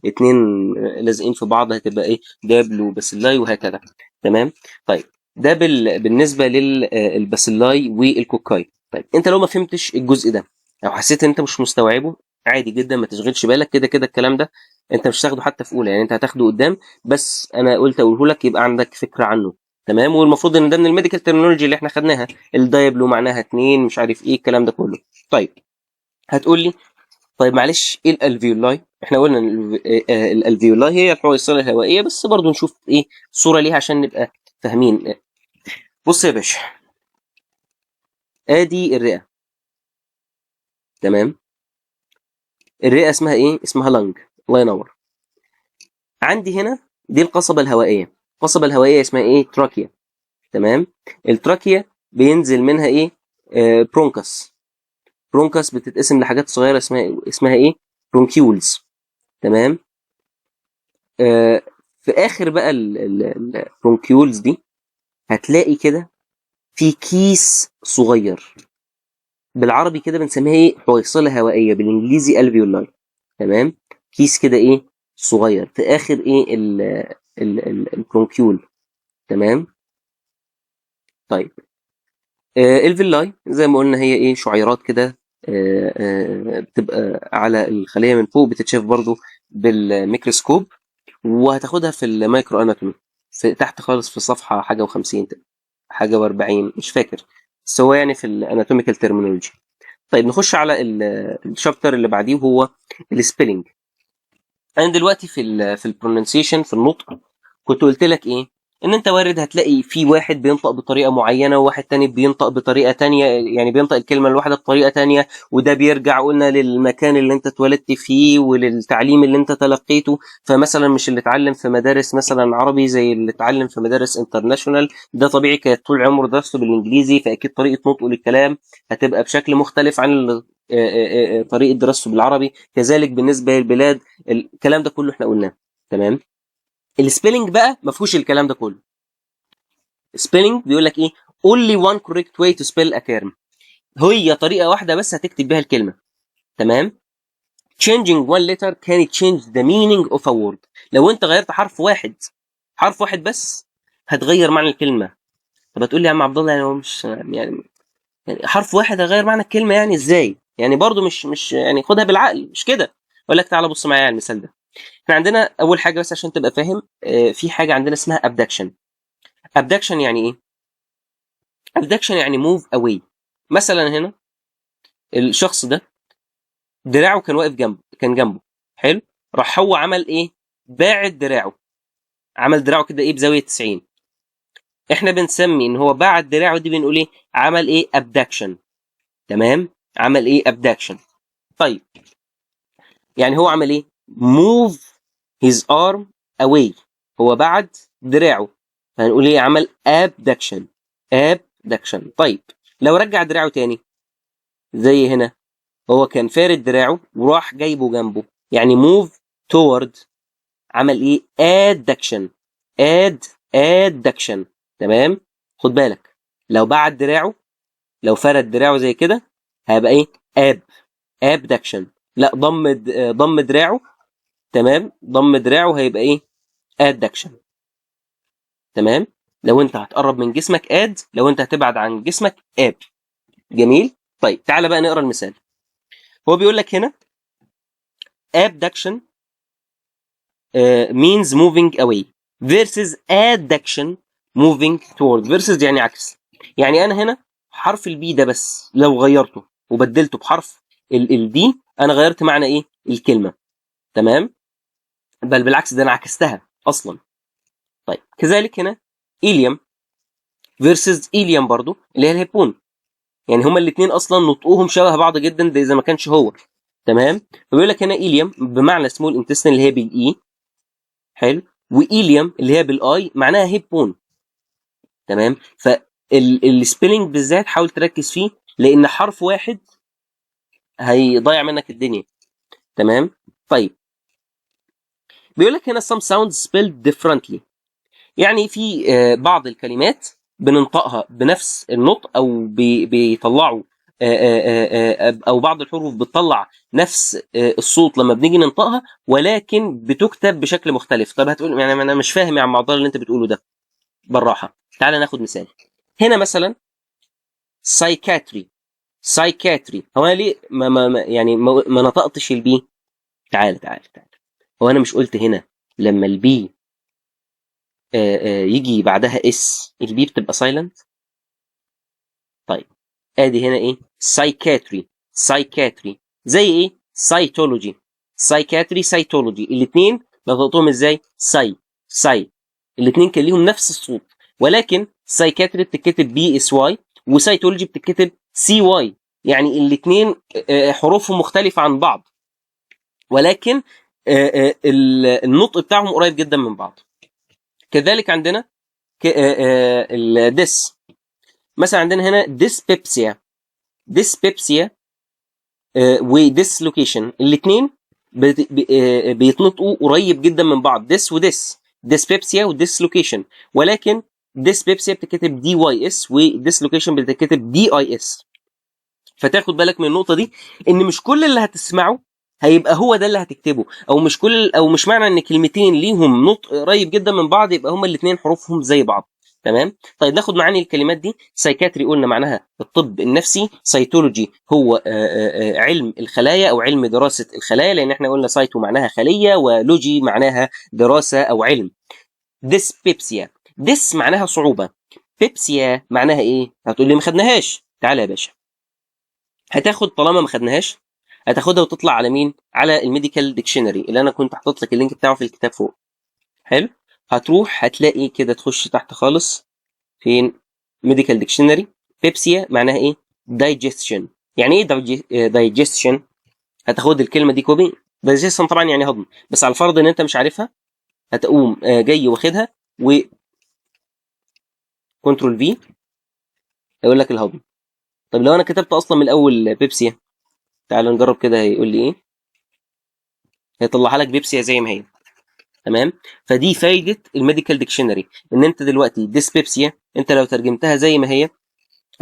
اتنين لازقين في بعض هتبقى ايه، دابلو باسيلاي، وهكذا. تمام. طيب ده بالنسبه للباسيلاي والكوكاي. طيب انت لو ما فهمتش الجزء ده او حسيت ان انت مش مستوعبه، عادي جدا، ما تشغلش بالك، كده كده الكلام ده انت مش هتاخده حتى في اولى، يعني انت هتاخده قدام، بس انا قلت اقوله لك يبقى عندك فكره عنه. تمام. والمفروض ان ده من الميديكال ترمينولوجي اللي احنا خدناها، الدايبلو معناها اتنين، مش عارف ايه الكلام ده كله. طيب هتقول لي طيب معلش ايه الالفيولاي؟ احنا قلنا الالفيولاي هي الحويصله الهوائيه، بس برضو نشوف ايه صوره ليها عشان نبقى فاهمين. بص يا باشا، ادي الرئه. تمام. الرئه اسمها ايه، اسمها لنج. الله ينور. عندي هنا دي القصبه الهوائيه. القصبه الهوائيه اسمها ايه، تراكيا. تمام. التراكيا بينزل منها ايه، برونكس. برونكس بتتقسم لحاجات صغيره اسمها ايه، برونكيولز. تمام. في اخر بقى البرونكيولز دي هتلاقي كده في كيس صغير، بالعربي كده بنسميها ايه، حويصله هوائيه، بالانجليزي الفيولاي. تمام. كيس كده ايه، صغير في اخر ايه البرونكيول. تمام. طيب الفيلاي زي ما قلنا هي ايه، شعيرات كده بتبقى على الخليه من فوق، بتتشاف برضو بالميكروسكوب، وهتاخدها في المايكرو اناتومي في تحت خالص في صفحه حاجه و50 حاجه و40 مش فاكر، بس هو يعني في الاناتوميكال ترمينولوجي. طيب نخش على الشابتر اللي بعديه وهو السبيلنج. انا دلوقتي في البروننسيشن، في النطق، كنت قلت لك ايه؟ ان انت وارد هتلاقي في واحد بينطق بطريقه معينه وواحد تاني بينطق بطريقه تانية، يعني بينطق الكلمه الواحده بطريقه تانية، وده بيرجع قلنا للمكان اللي انت اتولدت فيه وللتعليم اللي انت تلقيته. فمثلا مش اللي اتعلم في مدارس مثلا عربي زي اللي اتعلم في مدارس انترناشونال، ده طبيعي كانت طول عمره درسته بالانجليزي، فاكيد طريقه نطقه للكلام هتبقى بشكل مختلف عن طريقه دراسته بالعربي. كذلك بالنسبه للبلاد، الكلام ده كله احنا قلناه. تمام. السبيلنج بقى ما فيهوش الكلام ده كله. سبيلنج بيقول لك ايه؟ only one correct way to spell a term. هي طريقه واحده بس هتكتب بيها الكلمه. تمام. changing one letter can change the meaning of a word. لو انت غيرت حرف واحد، حرف واحد بس، هتغير معنى الكلمه. طب هتقول لي يا عم عبد الله، يعني هو مش يعني حرف واحد هيغير معنى الكلمه يعني ازاي؟ يعني برضو مش يعني خدها بالعقل، مش كده. اقول لك تعالى بص معايا على المثال ده. احنا عندنا اول حاجه بس عشان تبقى فاهم، في حاجه عندنا اسمها abduction. abduction يعني ايه؟ abduction يعني move away. مثلا هنا الشخص ده دراعه كان واقف جنبه، كان جنبه، حلو، راح هو عمل ايه؟ باعد دراعه، عمل دراعه كده ايه بزاويه 90. احنا بنسمي ان هو باعد دراعه دي بنقول ايه؟ عمل ايه؟ abduction. تمام. عمل ايه؟ abduction. طيب يعني هو عمل ايه؟ move his arm away. هو بعد دراعه، فهنقول ايه؟ عمل abduction. abduction. طيب لو رجع دراعه تاني زي هنا، هو كان فارد دراعه وراح جايبه جنبه، يعني move toward. عمل ايه؟ adduction. adduction. تمام. خد بالك، لو بعد دراعه، لو فرد دراعه زي كده، هيبقى ايه؟ abduction. لا، ضم دراعه. تمام. ضم دراعه هيبقى ايه؟ adduction. تمام. لو انت هتقرب من جسمك لو انت هتبعد عن جسمك اب. جميل. طيب تعالى بقى نقرا المثال. هو بيقول لك هنا abduction means moving away versus adduction moving toward. versus يعني عكس. يعني انا هنا حرف البي ده بس لو غيرته وبدلته بحرف الدي، انا غيرت معنى ايه؟ الكلمه. تمام. بل بالعكس، ده انا عكستها اصلا. طيب كذلك هنا إيليوم versus إيليوم برضو اللي هي الهيبون. يعني هما الاثنين اصلا نطقهم شبه بعض جدا، ده اذا ما كانش هو. تمام. فبيقول لك هنا إيليوم بمعنى سمول انتستين اللي هي بالاي، حلو، وإيليوم اللي هي بالاي معناها هيبون. تمام. فالسبيلنج بالذات حاول تركز فيه، لان حرف واحد هيضيع منك الدنيا. تمام. طيب بيقول لك هنا some sounds spelled differently. يعني في بعض الكلمات بننطقها بنفس النطق، او بيطلعوا او بعض الحروف بتطلع نفس الصوت لما بنيجي ننطقها، ولكن بتكتب بشكل مختلف. طب هتقول يعني انا مش فاهم يا عم عبد الله اللي انت بتقوله ده. بالراحه، تعال ناخد مثال. هنا مثلا سايكاتري. هو انا ليه يعني ما نطقتش البي؟ تعال. هو انا مش قلت هنا لما البي يجي بعدها اس البي بتبقى سايلنت؟ طيب ادي هنا ايه؟ سايكاتري زي ايه؟ سايتولوجي. الاثنين نطقتهم ازاي؟ ساي. الاثنين كان ليهم نفس الصوت، ولكن سايكاتري بتتكتب بي اس واي وسايتولوجي بتتكتب سي واي. يعني الاثنين حروفهم مختلفه عن بعض، ولكن النطق بتاعهم قريب جدا من بعض. كذلك عندنا الديس. مثلا عندنا هنا ديسبيبسيا وديسلوكيشن. الاثنين بيتنطقوا قريب جدا من بعض، ديسبيبسيا وديسلوكيشن، ولكن ديسبيبسيا بتتكتب دي واي اس وديسلوكيشن بتتكتب دي اي اس. فتاخد بالك من النقطه دي، ان مش كل اللي هتسمعه هيبقى هو ده اللي هتكتبه، او مش معنى ان كلمتين ليهم نطق قريب جدا من بعض يبقى هما الاثنين حروفهم زي بعض. تمام. طيب ناخد معاني الكلمات دي. سايكاتري قلنا معناها الطب النفسي، سايتولوجي هو علم الخلايا او علم دراسه الخلايا، لان احنا قلنا سايتو معناها خليه ولوجي معناها دراسه او علم. ديسبيبسيا، ديس معناها صعوبه، بيبسيا معناها ايه؟ هتقول لي ما خدناهاش. تعالى يا باشا، هتاخد طالما ما خدناهاش هتاخدها وتطلع على مين؟ على الميديكال ديكشنري اللي انا كنت حاطط لك اللينك بتاعه في الكتاب فوق. حلو. هتروح هتلاقي كده تخش تحت خالص فين ميديكال ديكشنري. بيبسيا معناها ايه؟ دايجستشن. يعني ايه دايجستشن؟ هتاخد الكلمه دي كوبي. دايجستشن طبعا يعني هضم، بس على الفرض ان انت مش عارفها هتقوم جاي واخدها و كنترول في يقول لك الهضم. طب لو انا كتبت اصلا من الاول بيبسيا، تعال نجرب كده هيقول لي ايه. هيطلعها لك بيبسيا زي ما هي. تمام. فدي فايده الميديكال ديكشنري، ان انت دلوقتي ديسبيبسيا انت لو ترجمتها زي ما هي،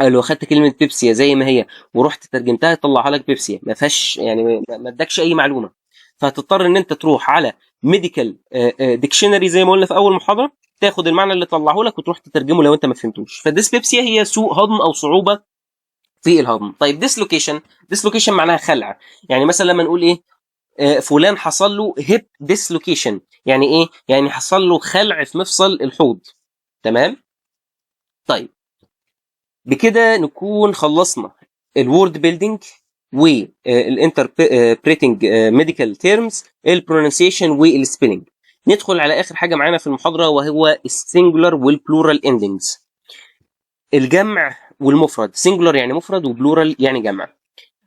او لو خدت كلمه بيبسيا زي ما هي ورحت ترجمتها يطلعها لك بيبسيا، ما فيهاش يعني ما ادكش اي معلومه. فهتضطر ان انت تروح على ميديكال ديكشنري زي ما قلنا في اول محاضره، تاخد المعنى اللي طلعه لك وتروح تترجمه لو انت ما فهمتوش. فالديسبيبسيا هي سوء هضم او صعوبه في الهضم. طيب ديسلوكيشن، ديسلوكيشن معناها خلع. يعني مثلا لما نقول ايه فلان حصل له هيب ديسلوكيشن، يعني ايه؟ يعني حصل له خلع في مفصل الحوض. تمام. طيب بكده نكون خلصنا الوورد بيلدينج والانتربريتنج ميديكال تيرمز، البرونسيشن والسبيلنج. ندخل على اخر حاجه معانا في المحاضره وهو السنجولار والبلورال اندنجز، الجمع والمفرد. سنجولار يعني مفرد وبلورال يعني جمع.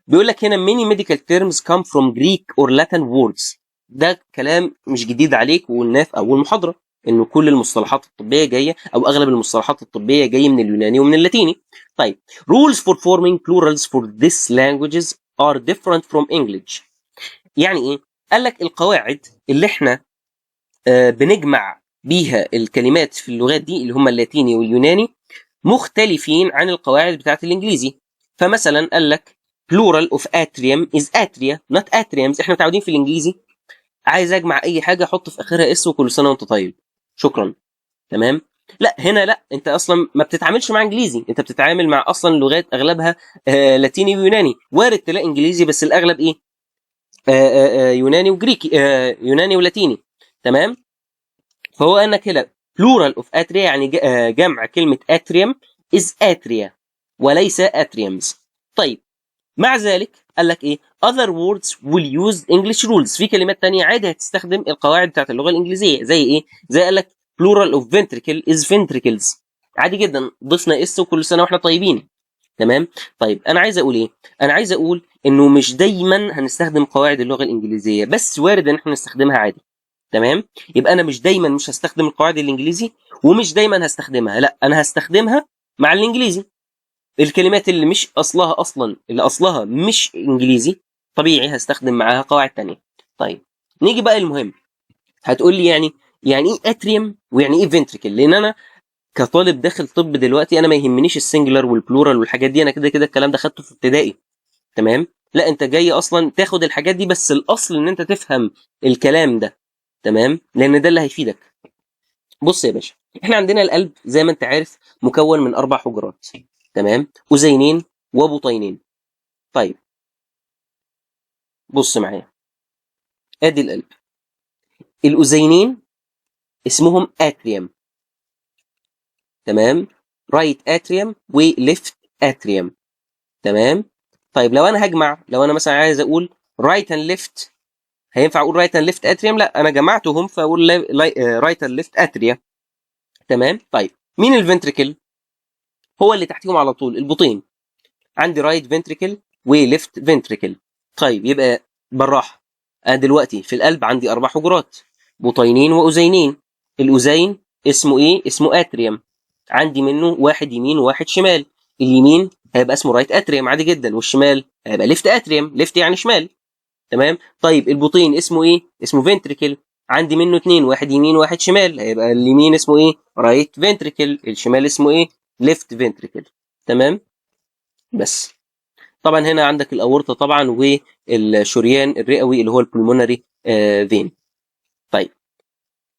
بيقول لك هنا many medical terms come from Greek or Latin words. ده كلام مش جديد عليك وقلناه في اول محاضره، انه كل المصطلحات الطبيه جايه او اغلب المصطلحات الطبيه جايه من اليوناني ومن اللاتيني. طيب rules for forming plurals for these languages are different from English. يعني ايه؟ قال لك القواعد اللي احنا بنجمع بيها الكلمات في اللغات دي اللي هم اللاتيني واليوناني مختلفين عن القواعد بتاعت الانجليزي. فمثلا قال لك plural of atrium is atria not atriums. احنا متعودين في الانجليزي عايز اجمع اي حاجه احط في اخرها اس وكل سنه وانت طيب شكرا. تمام. لا هنا لا، انت اصلا ما بتتعاملش مع انجليزي، انت بتتعامل مع اصلا لغات اغلبها لاتيني ويوناني. وارد تلاقي انجليزي بس الاغلب ايه يوناني وجريكي، يوناني ولاتيني. تمام. فهو انك هنا plural of atria يعني جمع كلمه atrium is atria وليس atriums. طيب مع ذلك قال لك ايه other words will use English rules. في كلمات تانية عادي هتستخدم القواعد بتاعت اللغه الانجليزيه زي ايه؟ زي قال لك plural of ventricle is ventricles. عادي جدا ضفنا اس وكل سنه واحنا طيبين. تمام. طيب انا عايز اقول ايه؟ انا عايز اقول انه مش دايما هنستخدم قواعد اللغه الانجليزيه، بس وارد ان احنا نستخدمها عادي. تمام. يبقى انا مش دايما مش هستخدم القواعد الانجليزي ومش دايما هستخدمها، لا انا هستخدمها مع الانجليزي. الكلمات اللي مش اصلها اصلا اللي اصلها مش انجليزي طبيعي هستخدم معاها قواعد تانية. طيب نيجي بقى المهم. هتقول لي يعني ايه اتريوم ويعني ايه فنتريكل؟ لان انا كطالب داخل طب دلوقتي انا ما يهمنيش السنجلر والبلورال والحاجات دي، انا كده كده الكلام ده خدته في ابتدائي. تمام. لا انت جاي اصلا تاخد الحاجات دي، بس الاصل ان انت تفهم الكلام ده. تمام. لان ده اللي هيفيدك. بص يا باشا، احنا عندنا القلب زي ما انت عارف مكون من 4 حجرات. تمام. اذينين وبطينين. طيب بص معايا، ادي القلب. الاذينين اسمهم اتريوم. تمام. رايت اتريوم وليفت اتريوم. تمام. طيب لو انا هجمع، لو انا مثلا عايز اقول رايت اند ليفت، هينفع اقول رايت اند ليفت اتريوم؟ لا انا جمعتهم فاقول رايت اند ليفت اتريا. تمام. طيب مين الفنتريكل؟ هو اللي تحتيهم على طول البطين. عندي رايت فنتريكل وليفت فنتريكل. طيب يبقى بالراحه، انا دلوقتي في القلب عندي 4 حجرات، بطينين واذينين. الاذين اسمه ايه؟ اسمه اتريوم. عندي منه واحد يمين وواحد شمال. اليمين هيبقى اسمه رايت اتريوم عادي جدا، والشمال هيبقى ليفت اتريوم، ليفت يعني شمال. تمام. طيب البطين اسمه ايه؟ اسمه فنتريكل. عندي منه 2، واحد يمين وواحد شمال، هيبقى اليمين اسمه ايه؟ رايت فنتريكل، الشمال اسمه ايه؟ ليفت فنتريكل. تمام. بس طبعا هنا عندك الاورطه طبعا والشريان الرئوي اللي هو البلمونري فين. طيب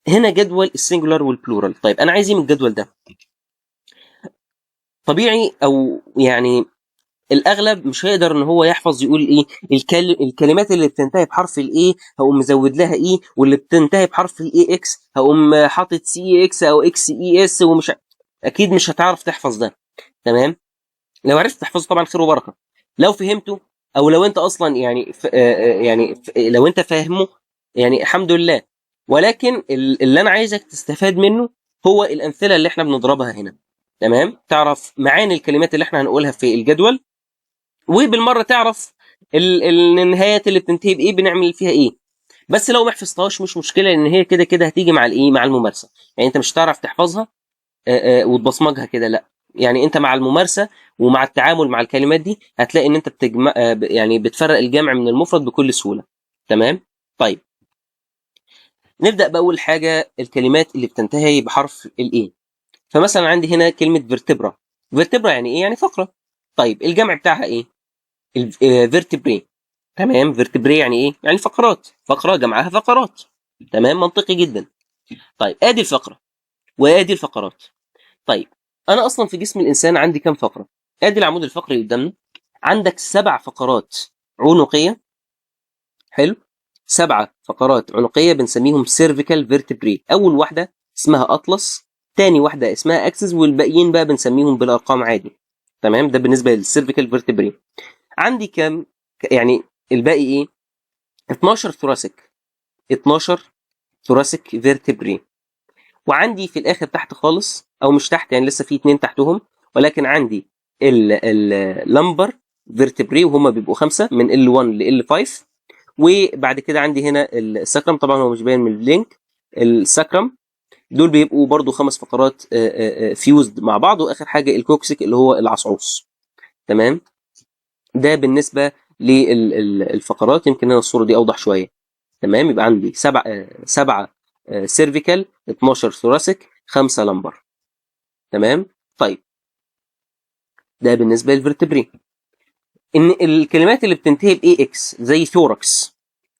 هنا جدول السنجولار والبلورال. طيب انا عايز ايه من الجدول ده؟ طبيعي او يعني الاغلب مش هيقدر ان هو يحفظ يقول ايه الكلمات اللي بتنتهي بحرف الاي هقوم مزود لها اي، واللي بتنتهي بحرف الاي اكس هقوم حاطط سي اي اكس او اكس اي اس، اكيد مش هتعرف تحفظ ده. تمام. لو عرفت تحفظه طبعا خير وبركه، لو فهمته او لو انت اصلا يعني لو انت فاهمه يعني الحمد لله. ولكن اللي انا عايزك تستفاد منه هو الامثله اللي احنا بنضربها هنا. تمام، تعرف معاني الكلمات اللي احنا هنقولها في الجدول، وبالمره تعرف النهايات اللي بتنتهي بايه بنعمل فيها ايه. بس لو ما حفظتهاش مش مشكله، لان هي كده كده هتيجي مع الايه، مع الممارسه. يعني انت مش هتعرف تحفظها وتبصمجها كده، لا. يعني انت مع الممارسه ومع التعامل مع الكلمات دي هتلاقي ان انت بتجمع يعني بتفرق الجمع من المفرد بكل سهوله. تمام. طيب نبدا باول حاجه، الكلمات اللي بتنتهي بحرف الاي. فمثلا عندي هنا كلمه فيرتبرا. فيرتبرا يعني ايه؟ يعني فقره. طيب الجمع بتاعها ايه؟ فيرتبري. تمام، فيرتبري يعني ايه؟ يعني فقرات، فقره جمعها فقرات. تمام، منطقي جدا. طيب ادي الفقره وادي الفقرات. طيب انا اصلا في جسم الانسان عندي كام فقره؟ ادي العمود الفقري قدامنا، عندك 7 فقرات عنقيه. حلو، 7 فقرات عنقيه بنسميهم سيرفيكال فيرتبري. اول واحده اسمها اطلس، تاني واحده اسمها اكسس، والباقيين بقى بنسميهم بالارقام عادي. تمام، ده بالنسبه للسيرفيكال فيرتبري. عندي كام يعني الباقي ايه؟ 12 ثوراسيك، 12 ثوراسيك فيرتبري. وعندي في الاخر تحت خالص، او مش تحت يعني لسه في 2 تحتهم، ولكن عندي اللمبر فيرتبري، وهم بيبقوا 5 من L1 ل L5. وبعد كده عندي هنا السكرم، طبعا هو مش باين من اللينك. السكرم دول بيبقوا برضو 5 فقرات فيوزد مع بعض. واخر حاجه الكوكسيك اللي هو العصعوص. تمام، ده بالنسبه للفقرات. يمكن هنا الصوره دي اوضح شويه. تمام، يبقى عندي 7 سيرفيكال، 12 ثوراسيك، 5 لمبر. تمام. طيب ده بالنسبه للفرتبري. ان الكلمات اللي بتنتهي باي اكس زي ثوركس،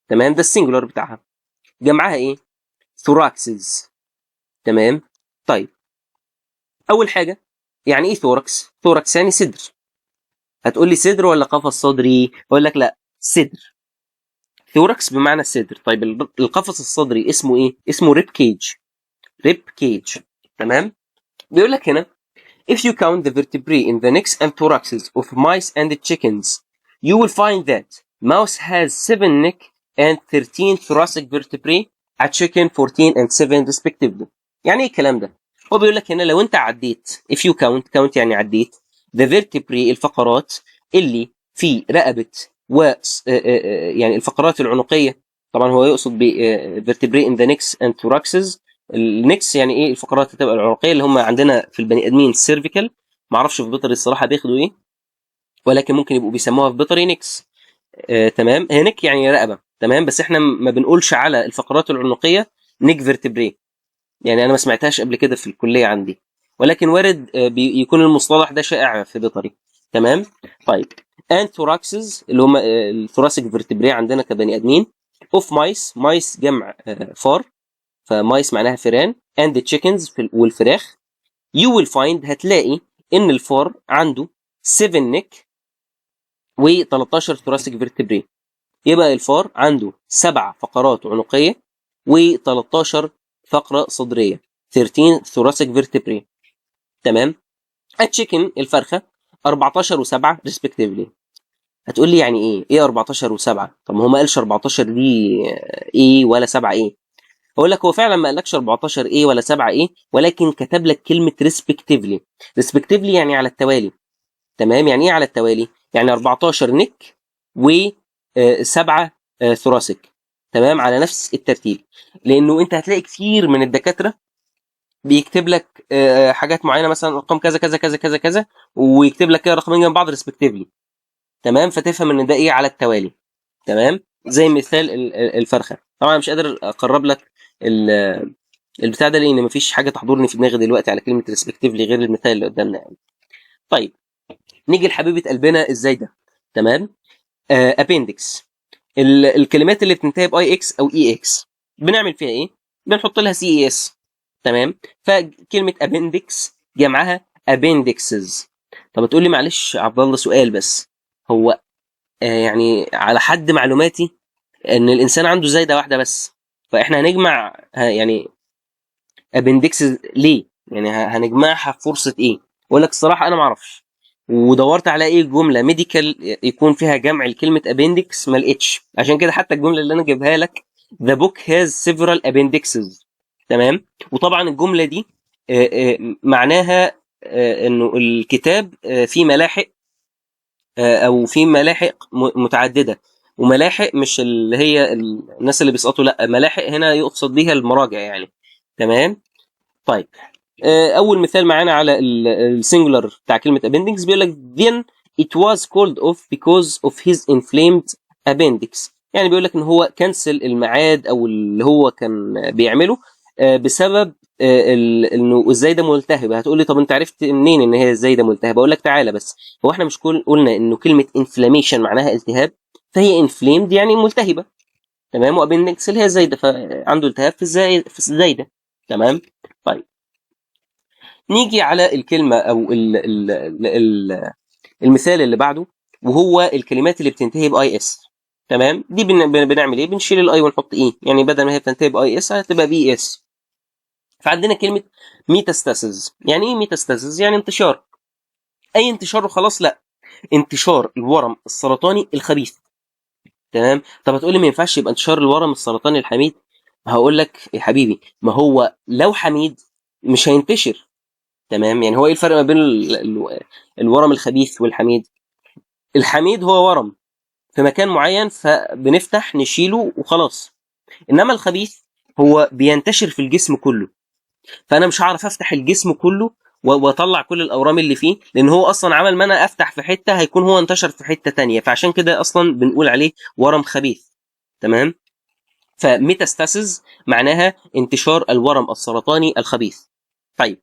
تمام، ده السنجولار بتاعها. جمعها ايه؟ ثوراكسز. تمام. طيب اول حاجه، يعني ايه ثوركس؟ ثوركس يعني صدر. هتقول لي صدر ولا قفص صدري؟ اقول لك لا، صدر. ثوركس بمعنى الصدر. طيب القفص الصدري اسمه ايه؟ اسمه ريب كيج. ريب كيج. تمام. بيقول لك هنا if you count the vertebrae in the necks and thoraxes of mice and chickens, you will find that mouse has 7 neck and 13 thoracic vertebrae, a chicken 14 and 7 respectively. يعني ايه الكلام ده؟ هو بيقول لك هنا لو انت عديت if you count يعني عديت the vertebrae الفقرات اللي في رقبة يعني الفقرات العنقية. طبعا هو يقصد ب vertebrae in the necks and thoraxes. النكس يعني ايه؟ الفقرات هتبقى العنقيه اللي هم عندنا في البني ادمين السيرفيكال. ما اعرفش في بيطري الصراحه بياخدوا ايه، ولكن ممكن يبقوا بيسموها في بيطري نكس. تمام، هي نك يعني رقبه. تمام، بس احنا ما بنقولش على الفقرات العنقيه نيك فيرتبري. يعني انا ما سمعتهاش قبل كده في الكليه عندي، ولكن وارد يكون المصطلح ده شائع في بيطري. تمام. طيب انثوراكسز اللي هم الثوراسيك فيرتبري عندنا كبني ادمين. اوف مايس، مايس جمع فار، فمايس معناها فيران. and the chickens والفراخ. you will find هتلاقي ان الفار عنده 7 neck و13 thoracic vertebrae. يبقى الفار عنده 7 فقرات عنقية و13 فقرة صدرية، 13 thoracic vertebrae. تمام. التشيكن الفرخة 14 و7 respectively. هتقول لي يعني ايه 14 و7؟ طب ما هو ما قالش 14 دي ايه ولا 7 ايه. اقول لك هو فعلا ما قالكش 14 ايه ولا 7 ايه، ولكن كتب لك كلمه ريسبكتيفلي. ريسبكتيفلي يعني على التوالي. تمام، يعني ايه على التوالي؟ يعني 14 نك و7 ثوراسيك. تمام، على نفس الترتيب. لانه انت هتلاقي كتير من الدكاتره بيكتب لك حاجات معينه، مثلا ارقام كذا كذا كذا كذا كذا، ويكتب لك كده رقمين جنب بعض ريسبكتيفلي. تمام، فتفهم ان ده ايه، على التوالي. تمام، زي مثال الفرخه. طبعا مش قادر اقرب لك البتاع ده لان مفيش حاجه تحضرني في دماغي دلوقتي على كلمه ريسبكتيفلي غير المثال اللي قدامنا يعني. طيب نيجي لحبيبه قلبنا ازاي ده. تمام. ابيندكس، الكلمات اللي بتنتهي باي اكس او اي اكس بنعمل فيها ايه؟ بنحط لها سي اي اس. تمام، فكلمه ابيندكس جمعها ابيندكسز. طب تقول لي معلش عبد الله سؤال بس، هو يعني على حد معلوماتي ان الانسان عنده زايده واحده بس، فاحنا هنجمع يعني ابندكس ليه؟ يعني هنجمعها في فرصه ايه؟ اقول لك الصراحه انا ما اعرفش، ودورت على ايه جمله ميديكال يكون فيها جمع لكلمه ابندكس، ما لقيتش. عشان كده حتى الجمله اللي انا جايبها لك the book has several appendixes. تمام. وطبعا الجمله دي معناها انه الكتاب فيه ملاحق، او فيه ملاحق متعدده. وملاحق مش اللي هي الناس اللي بيسقطوا، لا، ملاحق هنا يقصد بيها المراجع يعني. تمام. طيب، اول مثال معانا على السنجولار بتاع كلمه appendix بيقول لك then it was called off because of his inflamed appendix. يعني بيقول لك ان هو كنسل الميعاد او اللي هو كان بيعمله بسبب انه الزايده ملتهبه. هتقول لي طب انت عرفت منين ان هي الزايده ملتهبه؟ اقول لك تعالى بس. هو احنا مش قلنا انه كلمه inflammation معناها التهاب؟ فهي inflamed يعني ملتهبه. تمام. وابندكس اللي هي زايده، فعنده التهاب في الزايده. تمام. طيب، نيجي على الكلمة أو المثال اللي بعده، وهو الكلمات اللي بتنتهي باي اس. تمام. دي بنعمل ايه؟ بنشيل الاي ونحط اي، يعني بدل ما هي بتنتهي باي اس هتبقى بي اس. فعندنا كلمة ميتاستاسيس. يعني ايه ميتاستاسيس؟ يعني انتشار. اي انتشار وخلاص؟ لا، انتشار الورم السرطاني الخبيث. تمام. طب هتقولي ما ينفعش يبقى انتشار الورم السرطاني الحميد. هقول لك يا حبيبي، ما هو لو حميد مش هينتشر. تمام. يعني هو ايه الفرق ما بين الورم الخبيث والحميد؟ الحميد هو ورم في مكان معين فبنفتح نشيله وخلاص. انما الخبيث هو بينتشر في الجسم كله، فانا مش هعرف افتح الجسم كله واطلع كل الاورام اللي فيه، لان هو اصلا عمل ما انا افتح في حته هيكون هو انتشر في حته تانية، فعشان كده اصلا بنقول عليه ورم خبيث. تمام. فميتاستاسيس معناها انتشار الورم السرطاني الخبيث. طيب،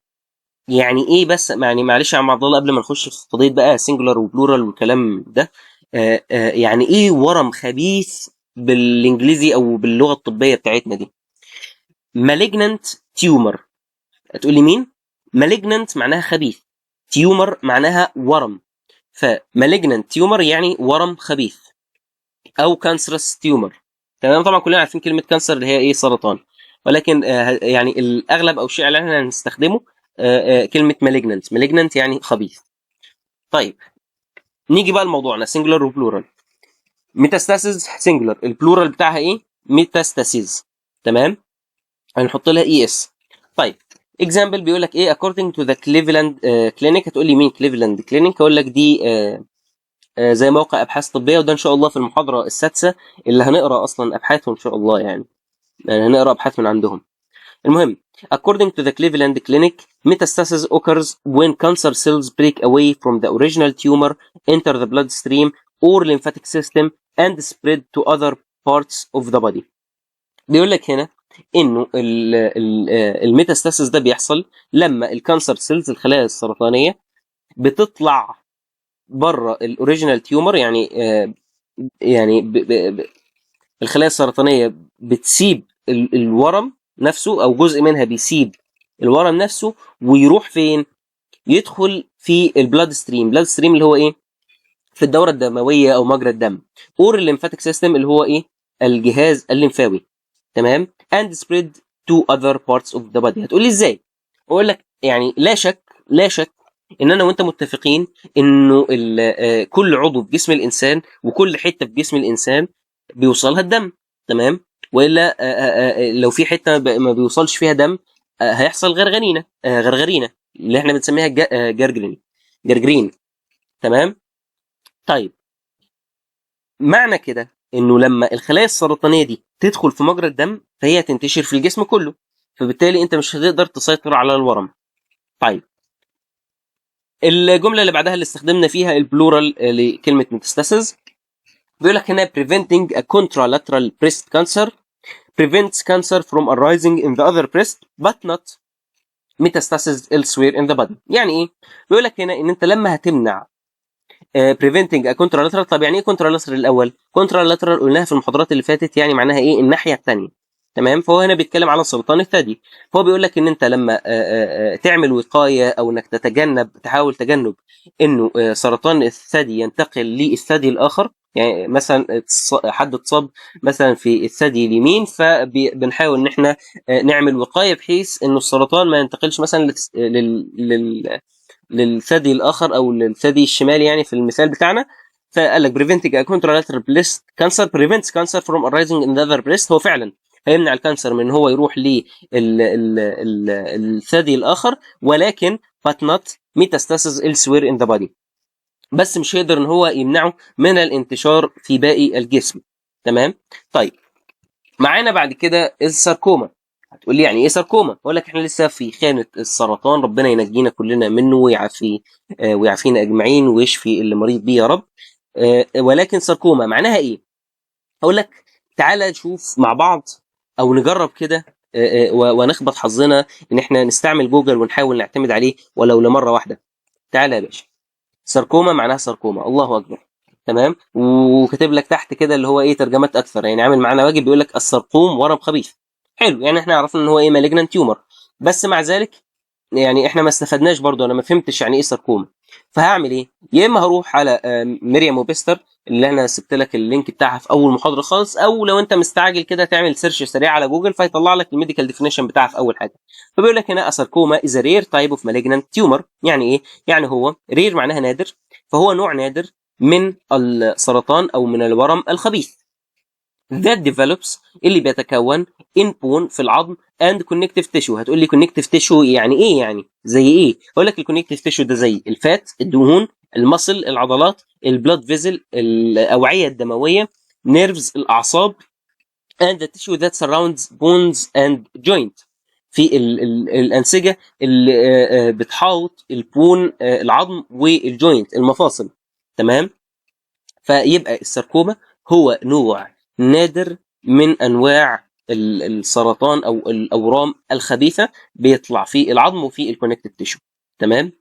يعني ايه بس؟ يعني معلش يا عم عبد الله، قبل ما نخش في قضيه بقى سنجولار وبلورال والكلام ده، يعني ايه ورم خبيث بالانجليزي او باللغه الطبيه بتاعتنا دي؟ malignant tumor. هتقول لي مين؟ malignant معناها خبيث، tumor معناها ورم. malignant tumor يعني ورم خبيث، او cancerous tumor. تمام. طبعا كلنا عارفين كلمه كانسر اللي هي ايه؟ سرطان. ولكن يعني الاغلب او الشيء اللي احنا هنستخدمه كلمه malignant يعني خبيث. طيب، نيجي بقى لموضوعنا سنجولار وبلورال. ميتاستاسيس سنجولار، البلورال بتاعها ايه؟ ميتاستاسيس. تمام. هنحط لها اي اس. طيب، اكزامبل بيقول لك ايه؟ according to the Cleveland clinic. هتقول لي مين كليفلاند كلينيك؟ اقول لك دي زي موقع ابحاث طبيه، وده ان شاء الله في المحاضره السادسه اللي هنقرا اصلا ابحاثهم ان شاء الله. يعني هنقرا ابحاث من عندهم. المهم، according to the Cleveland Clinic, metastasis occurs when cancer cells break away from the original tumor, enter the bloodstream or lymphatic system and spread to other parts of the body. بيقول لك هنا انه الميتاستاسيس ده بيحصل لما الكانسر سيلز، الخلايا السرطانيه، بتطلع بره الاوريجينال تيومر. يعني الخلايا السرطانيه بتسيب الورم نفسه، او جزء منها بيسيب الورم نفسه ويروح فين؟ يدخل في البلاد ستريم. بلاد ستريم اللي هو ايه؟ في الدوره الدمويه او مجرى الدم. اور الليمفاتيك سيستم اللي هو ايه؟ الجهاز الليمفاوي. تمام. and spread to other parts of the body. هتقول لي ازاي؟ اقول لك يعني لا شك ان انا وانت متفقين انه كل عضو في جسم الانسان وكل حته في جسم الانسان بيوصلها الدم. تمام. والا لو في حته ما بيوصلش فيها دم هيحصل غرغرينه اللي احنا بنسميها جرجرين. تمام. طيب، معنى كده انه لما الخلايا السرطانيه دي تدخل في مجرى الدم فهي تنتشر في الجسم كله، فبالتالي انت مش هتقدر تسيطر على الورم. طيب، الجمله اللي بعدها اللي استخدمنا فيها البلورال لكلمه ميتاستاسيس بيقول لك هنا preventing a contralateral breast cancer prevents cancer from arising in the other breast but not metastasis elsewhere in the body. يعني ايه؟ بيقول لك هنا ان انت لما هتمنع preventing a contralateral. طب يعني ايه contralateral الاول؟ contralateral قلناها في المحاضرات اللي فاتت، يعني معناها ايه؟ الناحيه الثانيه. تمام. فهو هنا بيتكلم على سرطان الثدي. فهو بيقول لك ان انت لما تعمل وقايه او انك تحاول تجنب انه سرطان الثدي ينتقل للثدي الاخر. يعني مثلا حد اتصاب مثلا في الثدي اليمين، فبنحاول ان احنا نعمل وقايه بحيث انه السرطان ما ينتقلش مثلا للثدي الاخر او للثدي الشمالي يعني في المثال بتاعنا. فقال لك preventing a contralateral breast cancer prevents cancer from arising in the other breast. هو فعلا هيمنع الكانسر من ان هو يروح للثدي الاخر، ولكن but not metastasis elsewhere in the body. بس مش هيقدر ان هو يمنعه من الانتشار في باقي الجسم. تمام. طيب معانا بعد كده الساركوما. هتقول لي يعني ايه ساركوما؟ اقول لك احنا لسه في خانه السرطان، ربنا ينجينا كلنا منه ويعافينا اجمعين ويشفي اللي مريض بيه يا رب. ولكن ساركوما معناها ايه؟ اقول لك تعالى نشوف مع بعض او نجرب كده ونخبط حظنا ان احنا نستعمل جوجل ونحاول نعتمد عليه ولو لمره واحده. تعالى يا باشا، ساركوما معناها ساركوما، الله اكبر. تمام. وكاتب لك تحت كده اللي هو ايه ترجمات اكثر، يعني عامل معانا واجب بيقول لك السرقوم ورم خبيث. حلو، يعني احنا عرفنا ان هو ايه مالجنان تيومر، بس مع ذلك يعني احنا ما استفدناش برضو، انا ما فهمتش يعني ايه ساركوما. فهعمل ايه؟ يا اما هروح على مريم وبستر اللي انا سبت لك اللينك بتاعها في اول محاضره خالص، او لو انت مستعجل كده تعمل سيرش سريع على جوجل فيطلع لك الميديكال ديفينيشن بتاعها في اول حاجه. فبيقول لك هنا ساركوما از رير تايب اوف مالجنان تيومر. يعني ايه؟ يعني هو رير معناها نادر، فهو نوع نادر من السرطان او من الورم الخبيث that develops اللي بيتكون in bone في العظم and connective tissue. هتقول لي connective tissue يعني ايه؟ يعني زي ايه؟ اقول لك الكونكتيف تيشو ده زي الفات، الدهون، المصل، العضلات، البلاد فيزل، الاوعيه الدمويه، نيرفز، الاعصاب and the tissue that surrounds bones and joint. في الانسجه اللي بتحاوط البون العظم والجوينت المفاصل. تمام. فيبقى الساركوما هو نوع نادر من انواع السرطان او الاورام الخبيثه بيطلع في العظم وفي الكونكتيف تيشو. تمام.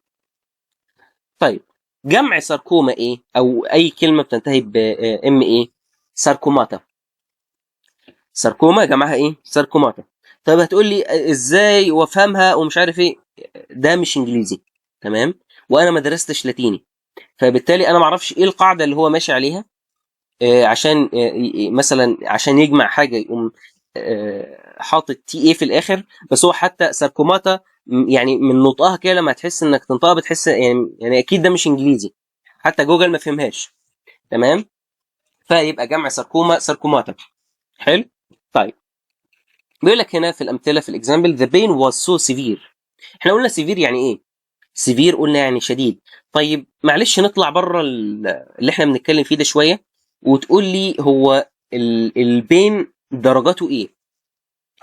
طيب جمع ساركوما ايه؟ او اي كلمه بتنتهي بام ايه؟ ساركوماتا. ساركوما جمعها ايه؟ ساركوماتا. طيب هتقول لي ازاي وافهمها ومش عارف ايه؟ ده مش انجليزي، تمام، وانا ما درستش لاتيني، فبالتالي انا ما اعرفش ايه القاعده اللي هو ماشي عليها عشان مثلا عشان يجمع حاجه يقوم حاطط تي ايه في الاخر. بس هو حتى ساركوماتا يعني من نطقها كده لما تحس انك تنطقها بتحس يعني اكيد ده مش انجليزي، حتى جوجل ما فهمهاش. تمام. فيبقى جمع ساركوما ساركوماتا. حلو. طيب بيقول لك هنا في الامثله في الاكزامبل the pain was so severe. احنا قلنا سيفير يعني ايه؟ سيفير قلنا يعني شديد. طيب معلش نطلع بره اللي احنا بنتكلم فيه ده شويه وتقول لي هو البين درجاته ايه؟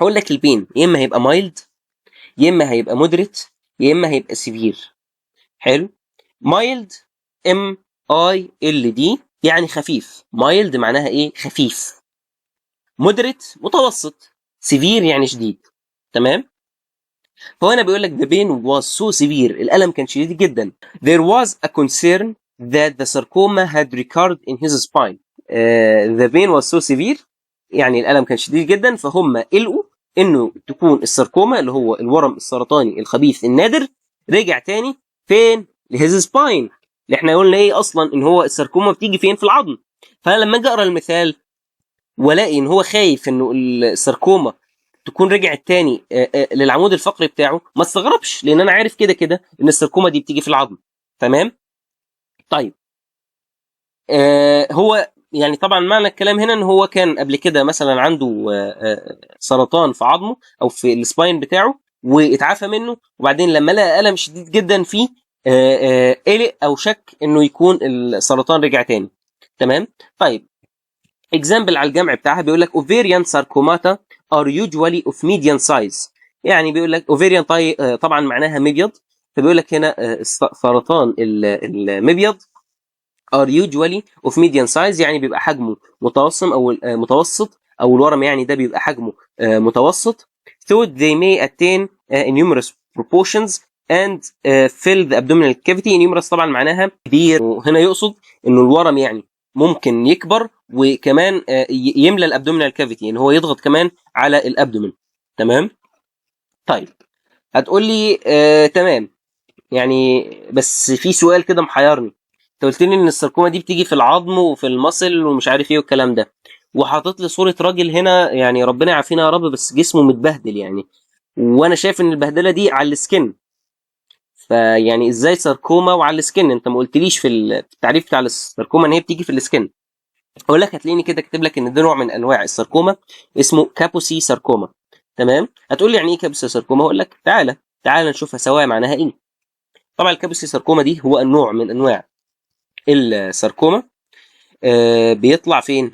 هقول لك البين يا اما هيبقى مايلد، يا اما هيبقى مودريت، يا اما هيبقى سيفير. حلو. مايلد MILD يعني خفيف. مايلد معناها ايه؟ خفيف. مودريت متوسط. سيفير يعني شديد. تمام. فهو هنا بيقول لك the pain was so severe الألم كان شديد جدا. There was a concern that the sarcoma had recurred in his spine. The pain was so severe يعني الألم كان شديد جدا، فهم قلقوا إنه تكون الساركوما اللي هو الورم السرطاني الخبيث النادر رجع تاني فين؟ لهيز سباين. اللي احنا قلنا ايه اصلا ان هو الساركوما بتيجي فين؟ في العظم. فانا لما اجي اقرا المثال والاقي ان هو خايف انه الساركوما تكون رجعت تاني للعمود الفقري بتاعه ما استغربش، لان انا عارف كده كده ان الساركوما دي بتيجي في العظم. تمام. طيب هو يعني طبعا معنى الكلام هنا ان هو كان قبل كده مثلا عنده سرطان في عظمه او في السباين بتاعه واتعافى منه، وبعدين لما لقى الم شديد جدا فيه قلق او شك انه يكون السرطان رجع تاني. تمام. طيب اكزامبل على الجمع بتاعها بيقول لك ovarian sarcomata are usually of medium size. يعني بيقول لك ovarian طبعا معناها مبيض، فبيقول لك هنا سرطان المبيض are usually of medium size يعني بيبقى حجمه متوسط او متوسط، او الورم يعني ده بيبقى حجمه متوسط. though they may attain numerous proportions and fill the abdominal cavity. numerous طبعا معناها كبير، وهنا يقصد انه الورم يعني ممكن يكبر وكمان يملى الابدومينال كافيتي، ان هو يضغط كمان على الابدومين. تمام. طيب هتقول لي تمام، يعني بس في سؤال كده محيرني. انت قلت لي ان الساركوما دي بتيجي في العظم وفي المصل ومش عارف ايه والكلام ده، وحاطط لي صوره راجل هنا، يعني ربنا يعافينا يا رب، بس جسمه متبهدل يعني، وانا شايف ان البهدله دي على السكن. فيعني ازاي ساركوما وعلى السكن؟ انت ما قلتليش في التعريف بتاع الساركوما ان هي بتيجي في السكن. اقول لك هتلاقيني كده كاتب لك ان ده نوع من انواع الساركوما اسمه كابوسي ساركوما. تمام. هتقول لي يعني ايه كابوسي ساركوما؟ اقول لك تعالى نشوفها سوا معناها ايه. طبعا الكابوسي ساركوما دي هو النوع من انواع الساركوما. بيطلع فين؟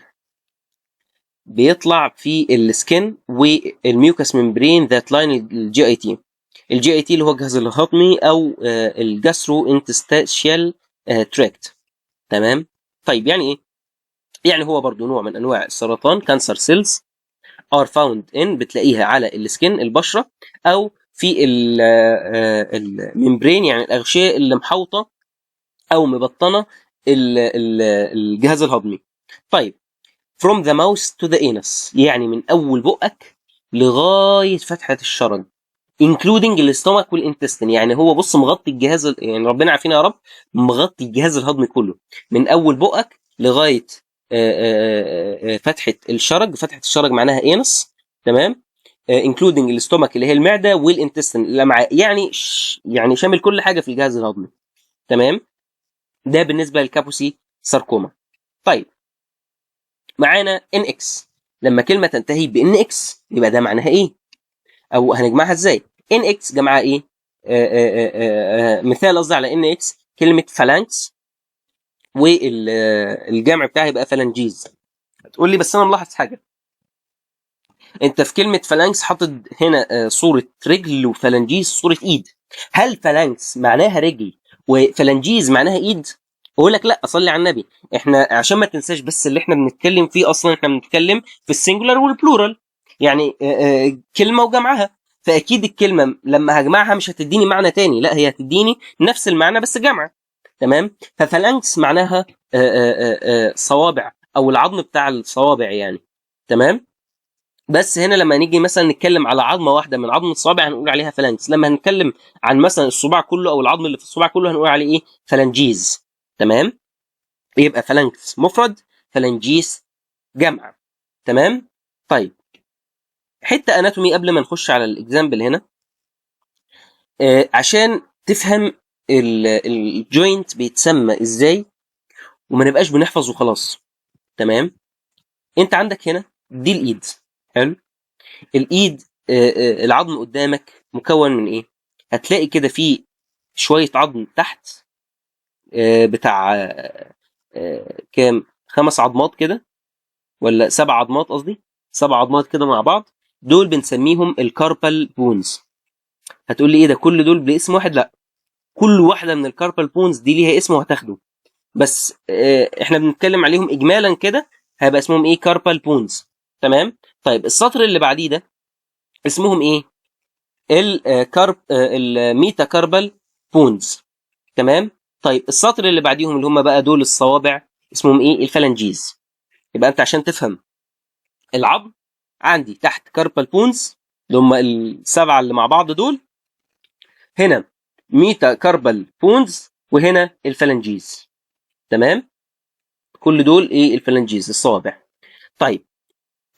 بيطلع في السكن والميوكس ممبرين ذات لاين الجي اي تي. الجي اي تي اللي هو الجهاز الهضمي او الجاسترو انتستاشيال تراكت. تمام. طيب يعني ايه؟ يعني هو برضو نوع من انواع السرطان. كانسر سيلز ار فاوند ان، بتلاقيها على السكن البشره او في الممبرين يعني الاغشيه اللي محوطه او مبطنه الجهاز الهضمي. طيب from the mouth to the anus يعني من اول بقك لغايه فتحه الشرج including الاستومك والانتستين. يعني هو بص مغطي الجهاز، يعني ربنا عافينا يا رب، مغطي الجهاز الهضمي كله من اول بقك لغايه فتحه الشرج. فتحه الشرج معناها انس. تمام. including الاستومك اللي هي المعده والانتستين الامعاء، يعني شامل كل حاجه في الجهاز الهضمي. تمام. ده بالنسبه للكابوسي ساركوما. طيب معانا ان اكس. لما كلمه تنتهي بان اكس يبقى ده معناها ايه؟ او هنجمعها ازاي؟ ان اكس جمعها ايه؟ مثال قصدي على ان اكس كلمه فالانكس، والجمع بتاعها يبقى فالنجيز. تقول لي بس انا ملاحظ حاجه، انت في كلمه فالانكس حاطط هنا صوره رجل وفالنجيز صوره ايد. هل فالانكس معناها رجل وفالنجيز معناها ايد؟ اقول لك لا، اصلي على النبي. احنا عشان ما تنساش بس اللي احنا بنتكلم فيه، اصلا احنا بنتكلم في السنجولار والبلورال، يعني كلمه وجمعها. فاكيد الكلمه لما هجمعها مش هتديني معنى تاني، لا هي هتديني نفس المعنى بس جمع. تمام. ففالانكس معناها صوابع او العظم بتاع الصوابع يعني. تمام. بس هنا لما نيجي مثلا نتكلم على عظمه واحده من عظم الصوابع هنقول عليها فالانكس. لما هنتكلم عن مثلا الصباع كله او العظم اللي في الصباع كله هنقول عليه ايه؟ فالنجيز. تمام. يبقى فالانكس مفرد، فالنجيز جمع. تمام. طيب حته اناتومي قبل ما نخش على الاكزامبل هنا، عشان تفهم الجوينت بيتسمى ازاي وما نبقاش بنحفظ وخلاص. تمام. انت عندك هنا دي الايد. حلو. الايد العظم قدامك مكون من ايه؟ هتلاقي كده فيه شويه عظم تحت، بتاع كام 5 عظمات كده ولا 7 عظمات، قصدي 7 عظمات كده مع بعض. دول بنسميهم الكاربال بونز. هتقول لي ايه ده كل دول باسم واحد؟ لا، كل واحده من الكاربال بونز دي ليها اسم وهتاخده، بس احنا بنتكلم عليهم اجمالا كده هيبقى اسمهم ايه؟ كاربال بونز. تمام. طيب السطر اللي بعديه ده اسمهم ايه؟ الميتا كاربال بونز. تمام. طيب السطر اللي بعديهم اللي هم بقى دول الصوابع اسمهم ايه؟ الفالنجيز. يبقى انت عشان تفهم العظم عندي تحت كاربال بونز اللي هم السبعه اللي مع بعض دول، هنا ميتا كاربال بونز، وهنا الفالنجيز. تمام. كل دول ايه؟ الفالنجيز الصوابع. طيب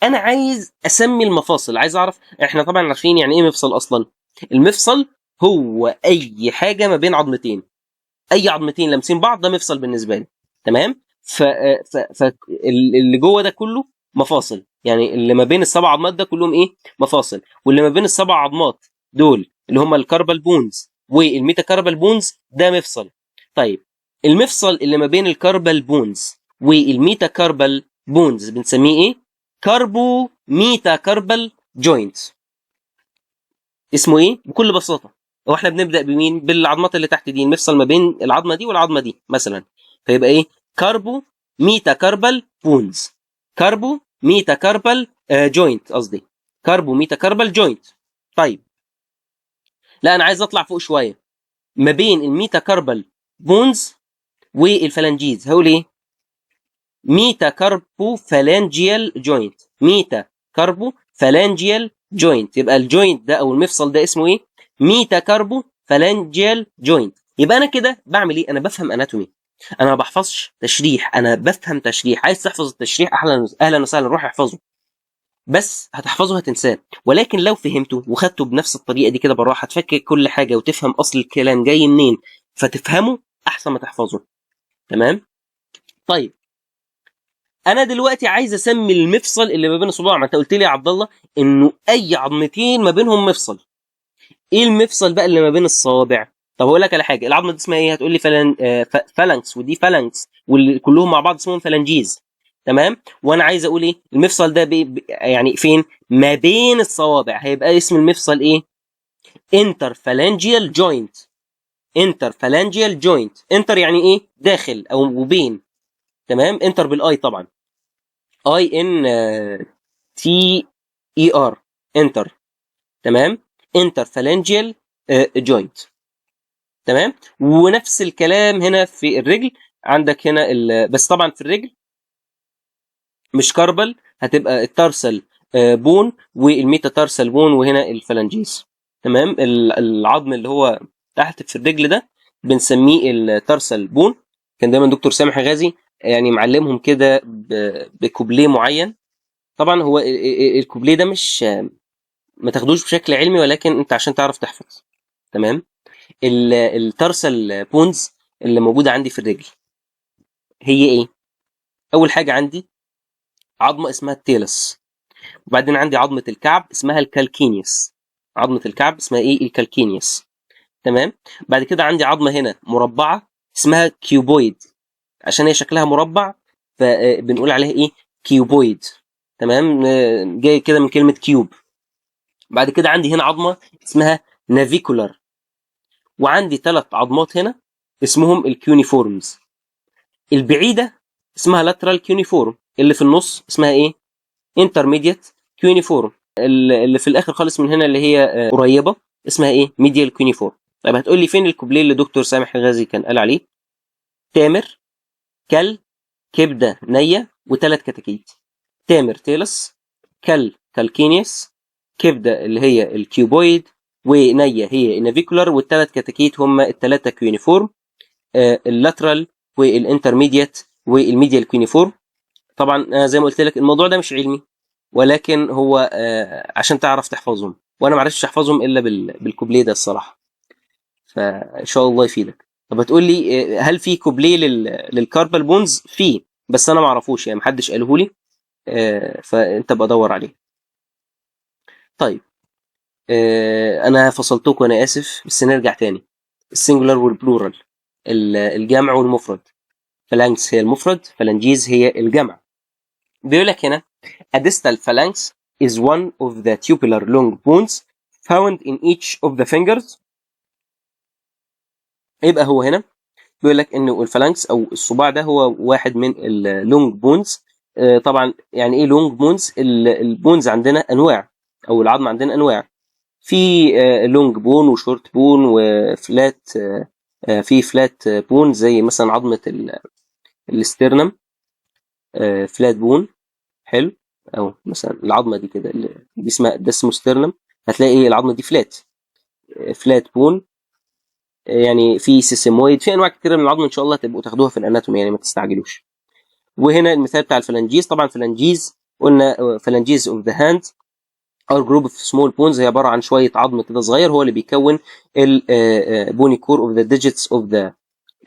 انا عايز اسمي المفاصل، عايز اعرف. احنا طبعا عارفين يعني ايه مفصل اصلا. المفصل هو اي حاجه ما بين عظمتين، اي عظمتين لامسين بعض ده مفصل بالنسبه لي. تمام. اللي جوه ده كله مفاصل، يعني اللي ما بين السبع عظمات ده كلهم ايه؟ مفاصل. واللي ما بين السبع عظمات دول اللي هم الكاربال بونز والميتا كاربال بونز ده مفصل. طيب المفصل اللي ما بين الكاربال بونز والميتا كاربال بونز بنسميه ايه؟ كاربو ميتا كاربال جوينت. اسمه ايه بكل بساطه؟ هو احنا بنبدا بمين؟ بالعظمات اللي تحت دي، المفصل ما بين العظمه دي والعظمه دي مثلا، فيبقى ايه؟ كاربو ميتا كاربال بونز. كاربو ميتا كاربال جوينت، قصدي كاربو ميتا كاربال جوينت. طيب لا انا عايز اطلع فوق شويه، ما بين الميتا كاربال بونز والفالنجيز هقول ايه؟ ميتا كاربو فالانجيال جوينت. ميتا كاربو فالانجيال جوينت. يبقى الجوينت ده او المفصل ده اسمه ايه؟ ميتا كاربو فالانجيال جوينت. يبقى انا كده بعمل ايه؟ انا بفهم اناتومي، انا ما بحفظش تشريح، انا بفهم تشريح. عايز تحفظ التشريح اهلا وسهلا، روح احفظه. بس هتحفظه هتنساه. ولكن لو فهمته وخدته بنفس الطريقه دي كده بالراحه، تفكر كل حاجه وتفهم اصل الكلام جاي منين، فتفهمه احسن ما تحفظه. تمام. طيب انا دلوقتي عايز اسمي المفصل اللي ما بين الصباع. ما انت قلت لي يا عبد الله انه اي عظمتين ما بينهم مفصل. ايه المفصل بقى اللي ما بين الصوابع؟ طب هقول لك على حاجه، العظمه دي اسمها ايه؟ هتقول لي فالانكس، ودي فالانكس، وكلهم مع بعض اسمهم فالنجيز. تمام. وانا عايز اقول ايه المفصل ده يعني فين ما بين الصوابع؟ هيبقى اسم المفصل ايه؟ انترفالانجيال جوينت. انترفالانجيال جوينت. انتر يعني ايه؟ داخل او بين. تمام. انتر بالاي طبعا، اي ان تي اي ار، انتر. تمام. انترفالانجيال جوينت. تمام. ونفس الكلام هنا في الرجل. عندك هنا بس طبعا في الرجل مش كربل، هتبقى التارسل بون والميتاتارسل بون، وهنا الفلانجيز. تمام. العظم اللي هو تحت في الرجل ده بنسميه التارسل بون. كان دايما دكتور سامح غازي يعني معلمهم كده بكوبليه معين. طبعا هو الكوبليه ده مش ما تاخدوش بشكل علمي، ولكن انت عشان تعرف تحفظ. تمام. التارسل بونز اللي موجوده عندي في الرجل هي ايه؟ اول حاجه عندي عظمه اسمها التيلس، وبعدين عندي عظمه الكعب اسمها الكالكينيوس. عظمه الكعب اسمها ايه؟ الكالكينيوس. تمام. بعد كده عندي عظمه هنا مربعه اسمها كيوبويد، عشان هي شكلها مربع فبنقول عليها ايه؟ كيوبويد. تمام. جاي كده من كلمه كيوب. بعد كده عندي هنا عظمه اسمها نافيكولار، وعندي 3 عظمات هنا اسمهم الكيونيفورمز. البعيده اسمها لاترال كيونيفورم، اللي في النص اسمها ايه؟ انترميديت كيونيفورم. اللي في الاخر خالص من هنا اللي هي قريبه اسمها ايه؟ ميديال كيونيفورم. طيب هتقول لي فين الكوبليه اللي دكتور سامح الغازي كان قال عليه؟ تامر، كل، كبده نيه، و3 كتاكيت. تامر تيلس، كل كالكينيس، كبده اللي هي الكيوبويد، ونيه هي النافيكولار، والثلاث كتاكيت هم الثلاثه كيونيفورم، اللاترال والانترميديت والميديال كيونيفورم. طبعا زي ما قلت لك الموضوع ده مش علمي، ولكن هو عشان تعرف تحفظهم، وانا ما عرفتش احفظهم الا بالكوبليه ده الصراحه، فان شاء الله يفيدك. طب هتقول لي هل في كوبليه للكاربال بونز؟ فيه، بس انا ما اعرفوش يعني محدش قاله لي، فانت بقى دور عليه. طيب انا فصلتكم، انا اسف، بس نرجع تاني. السنجولار والبلورال، الجمع والمفرد. فالانكس هي المفرد، فالانجيز هي الجمع. بيقول لك هنا a distal phalanx is one of the tubular long bones found in each of the fingers. يبقى هو هنا بيقول لك انه الفالانكس او الصباع ده هو واحد من اللونج بونز. طبعا يعني ايه لونج بونز؟ البونز عندنا انواع، او العظم عندنا انواع. في لونج بون وشورت بون وفلات. في فلات بون زي مثلا عظمه الاسترنم، فلات بون. حلو. او مثلا العظمه دي كده اللي اسمها ده اسمه ستيرنم، هتلاقي ايه؟ العظمه دي فلات، فلات بون. يعني في سيسيمويد، في انواع كتيره من العظم ان شاء الله تبقوا تاخدوها في الاناتومي يعني ما تستعجلوش. وهنا المثال بتاع الفلانجيز. طبعا فلانجيز قلنا فلانجيز اوف ذا هاند اور جروب اوف سمول بونز، هي عباره عن شويه عظم كده صغير هو اللي بيكون البوني كور اوف ذا ديجيتس اوف ذا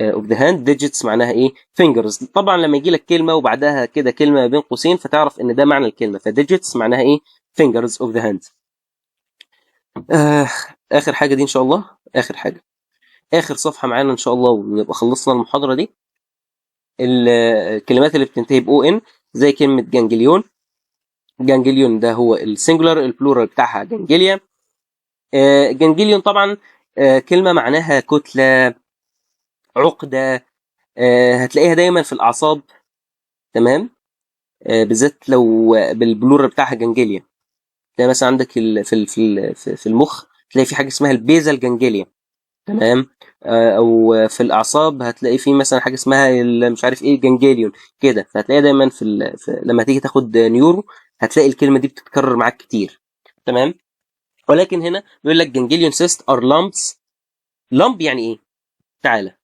هاند. ديجيتس معناها ايه؟ فينجرز. طبعا لما يجي لك كلمه وبعدها كده كلمه بين قوسين فتعرف ان ده معنى الكلمه، فديجيتس معناها ايه؟ فينجرز اوف ذا هاند. اخر حاجه دي ان شاء الله، اخر حاجه، اخر صفحه معانا ان شاء الله ونبقى خلصنا المحاضره دي. الكلمات اللي بتنتهي ب ان زي كلمه جانجليون. جانجليون ده هو السنجولار، البلورال بتاعها جانجليا. جانجليون طبعا كلمه معناها كتله، عقده. هتلاقيها دايما في الاعصاب. تمام. بالذات لو بالبلورال بتاعها جانجليا. تلاقي مثلا عندك في المخ تلاقي في حاجه اسمها البيزال جانجليا. تمام. او في الاعصاب هتلاقي في مثلا حاجه اسمها مش عارف ايه جانجليون كده، فهتلاقيها دايما لما تيجي تاخد نيورو هتلاقي الكلمه دي بتتكرر معاك كتير. تمام. ولكن هنا بيقول لك جانجليون سيست ار لامبس. لامب يعني ايه؟ تعالى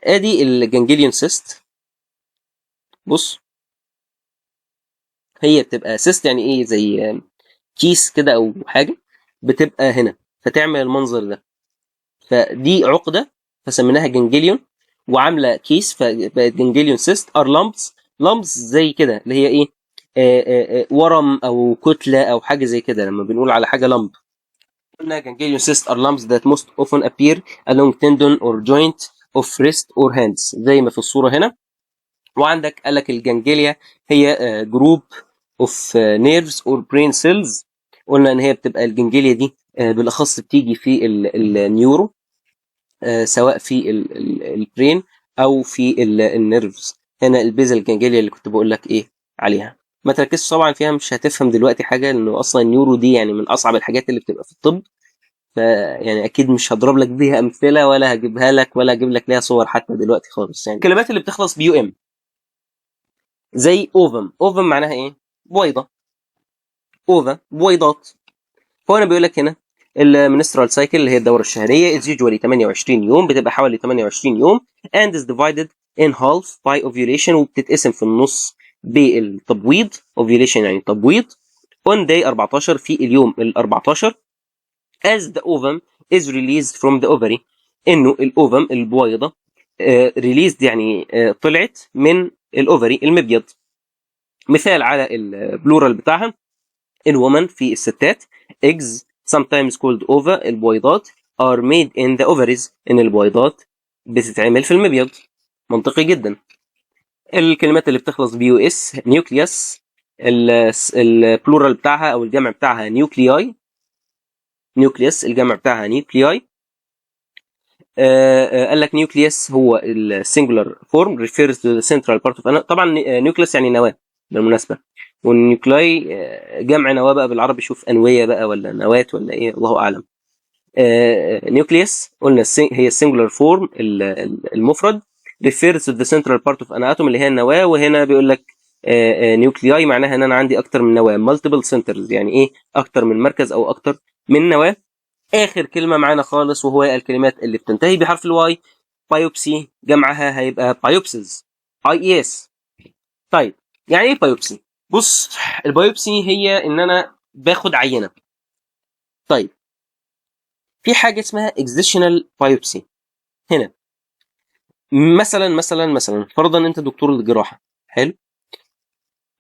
ادي الجانجليون سيست. بص هي بتبقى سيست يعني ايه، زي كيس كده او حاجه بتبقى هنا فتعمل المنظر ده، فدي عقده فسميناها جنجليون، وعامله كيس فبقت جنجليون سيست. ار لامبس، لامبس زي كده اللي هي ايه، ورم او كتله او حاجه زي كده لما بنقول على حاجه لامب. قلنا ganglion cysts are lumps that most often appear along tendon or joint of wrist or hands زي ما في الصورة هنا. وعندك قال لك الجنجليا هي جروب اوف نيرفز اور برين سيلز. قلنا ان هي بتبقى الجنجليا دي بالاخص بتيجي في النيورو، سواء في البرين او في النيرفز. هنا البيزل جانجليا اللي كنت بقول لك ايه عليها. ما تركزش طبعا فيها، مش هتفهم دلوقتي حاجه، لانه اصلا النيورو دي يعني من اصعب الحاجات اللي بتبقى في الطب، فيعني اكيد مش هضرب لك بيها امثله ولا هجيبها لك ولا هجيب لك ليها صور حتى دلوقتي خالص. يعني الكلمات اللي بتخلص بيو ام زي اوفم، اوفم معناها ايه؟ بويضه، اوفا بويضات. فهنا بيقول لك هنا المنسترال سايكل اللي هي الدوره الشهريه is usually 28 يوم، بتبقى حوالي 28 يوم and is divided in half by ovulation، وبتتقسم في النص بالتبويض. ovulation يعني تبويض. on day 14 في اليوم ال 14 as the ovum is released from the ovary، انه الاوفم البويضه released يعني طلعت من الاوفري المبيض. مثال على البلورال بتاعها in woman في الستات eggs sometimes called ova البويضات are made in the ovaries، ان البويضات بتتعمل في المبيض. منطقي جدا. الكلمات اللي بتخلص بيو اس نيوكليوس، البلورال بتاعها او الجمع بتاعها نيوكلياي، نيوكليوس الجمع بتاعها نيوكلياي. قال لك نيوكليوس هو السنجولار فورم refers to the central part of طبعا نيوكليوس يعني نواه بالمناسبه، والنيوكلاي جمع نواه بقى بالعربي، شوف انويه بقى ولا نواه ولا ايه الله اعلم. نيوكليوس قلنا هي السنجولار فورم المفرد refers to the central part of an atom اللي هي النواه. وهنا بيقول لك نيوكلياي معناها ان انا عندي اكتر من نواه، multiple centers يعني ايه، اكتر من مركز او اكتر من نواه. اخر كلمه معانا خالص وهو الكلمات اللي بتنتهي بحرف الواي. بايوبسي جمعها هيبقى بايوبسز، اي اي اس. طيب يعني ايه بايوبسي؟ بص، البايوبسي هي ان انا باخد عينه. طيب في حاجه اسمها اكزيشنال بايوبسي. هنا مثلا فرضا انت دكتور الجراحه، حلو،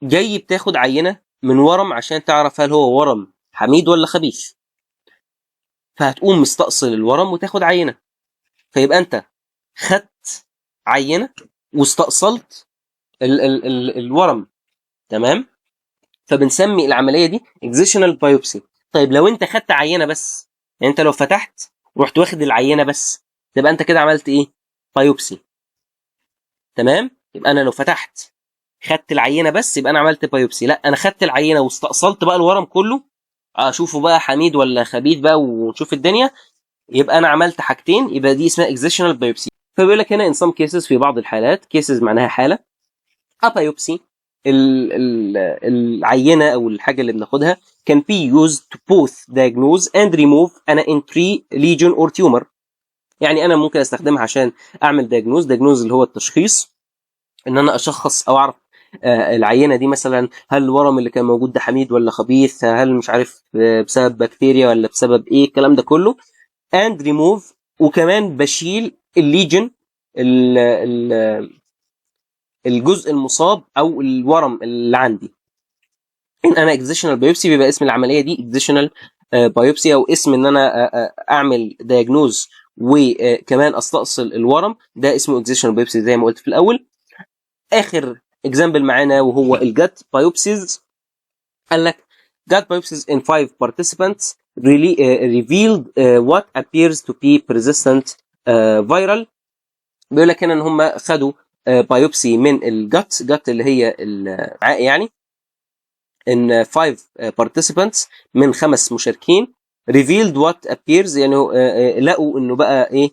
جاي بتاخد عينه من ورم عشان تعرف هل هو ورم حميد ولا خبيث، فهتقوم مستأصل الورم وتاخد عينه. فيبقى انت خدت عينه واستأصلت الورم، تمام؟ فبنسمي العمليه دي اكزيشنال بايوبسي. طيب لو انت خدت عينه بس، يعني انت لو فتحت ورحت واخد العينه بس، تبقى انت كده عملت ايه؟ بايوبسي. تمام؟ يبقى انا لو فتحت خدت العينه بس يبقى انا عملت بايوبسي. لا، انا خدت العينه واستأصلت بقى الورم كله، اشوفه بقى حميد ولا خبيث بقى ونشوف الدنيا، يبقى انا عملت حاجتين، يبقى دي اسمها اكزيشنال بايوبسي. فبيقول لك هنا in some cases في بعض الحالات، cases معناها حاله، a biopsy العينه او الحاجه اللي بناخدها can be used to both diagnose and remove an entry lesion or tumor. يعني انا ممكن استخدمها عشان اعمل diagnose اللي هو التشخيص، ان انا اشخص او اعرف العينه دي مثلا هل الورم اللي كان موجود ده حميد ولا خبيث، هل مش عارف بسبب بكتيريا ولا بسبب ايه، الكلام ده كله. and remove، وكمان بشيل الليجن، الجزء المصاب او الورم اللي عندي. ان انا اكزيشنال بايوبسي بيبقى اسم العمليه دي اكزيشنال بايوبسي، او اسم ان انا اعمل دايجنوز وكمان استأصل الورم، ده اسمه اكزيشنال بايوبسي زي ما قلت في الاول. اخر اكزامبل معانا وهو الجات بايوبسيز. قال لك gut biopsies in 5 participants really revealed what appears to be persistent viral. بيقول لك هنا ان هم خدوا بايوبسي من الجت اللي هي العاء يعني، ان 5 participants من 5 مشاركين revealed what appears يعني لقوا انه بقى ايه،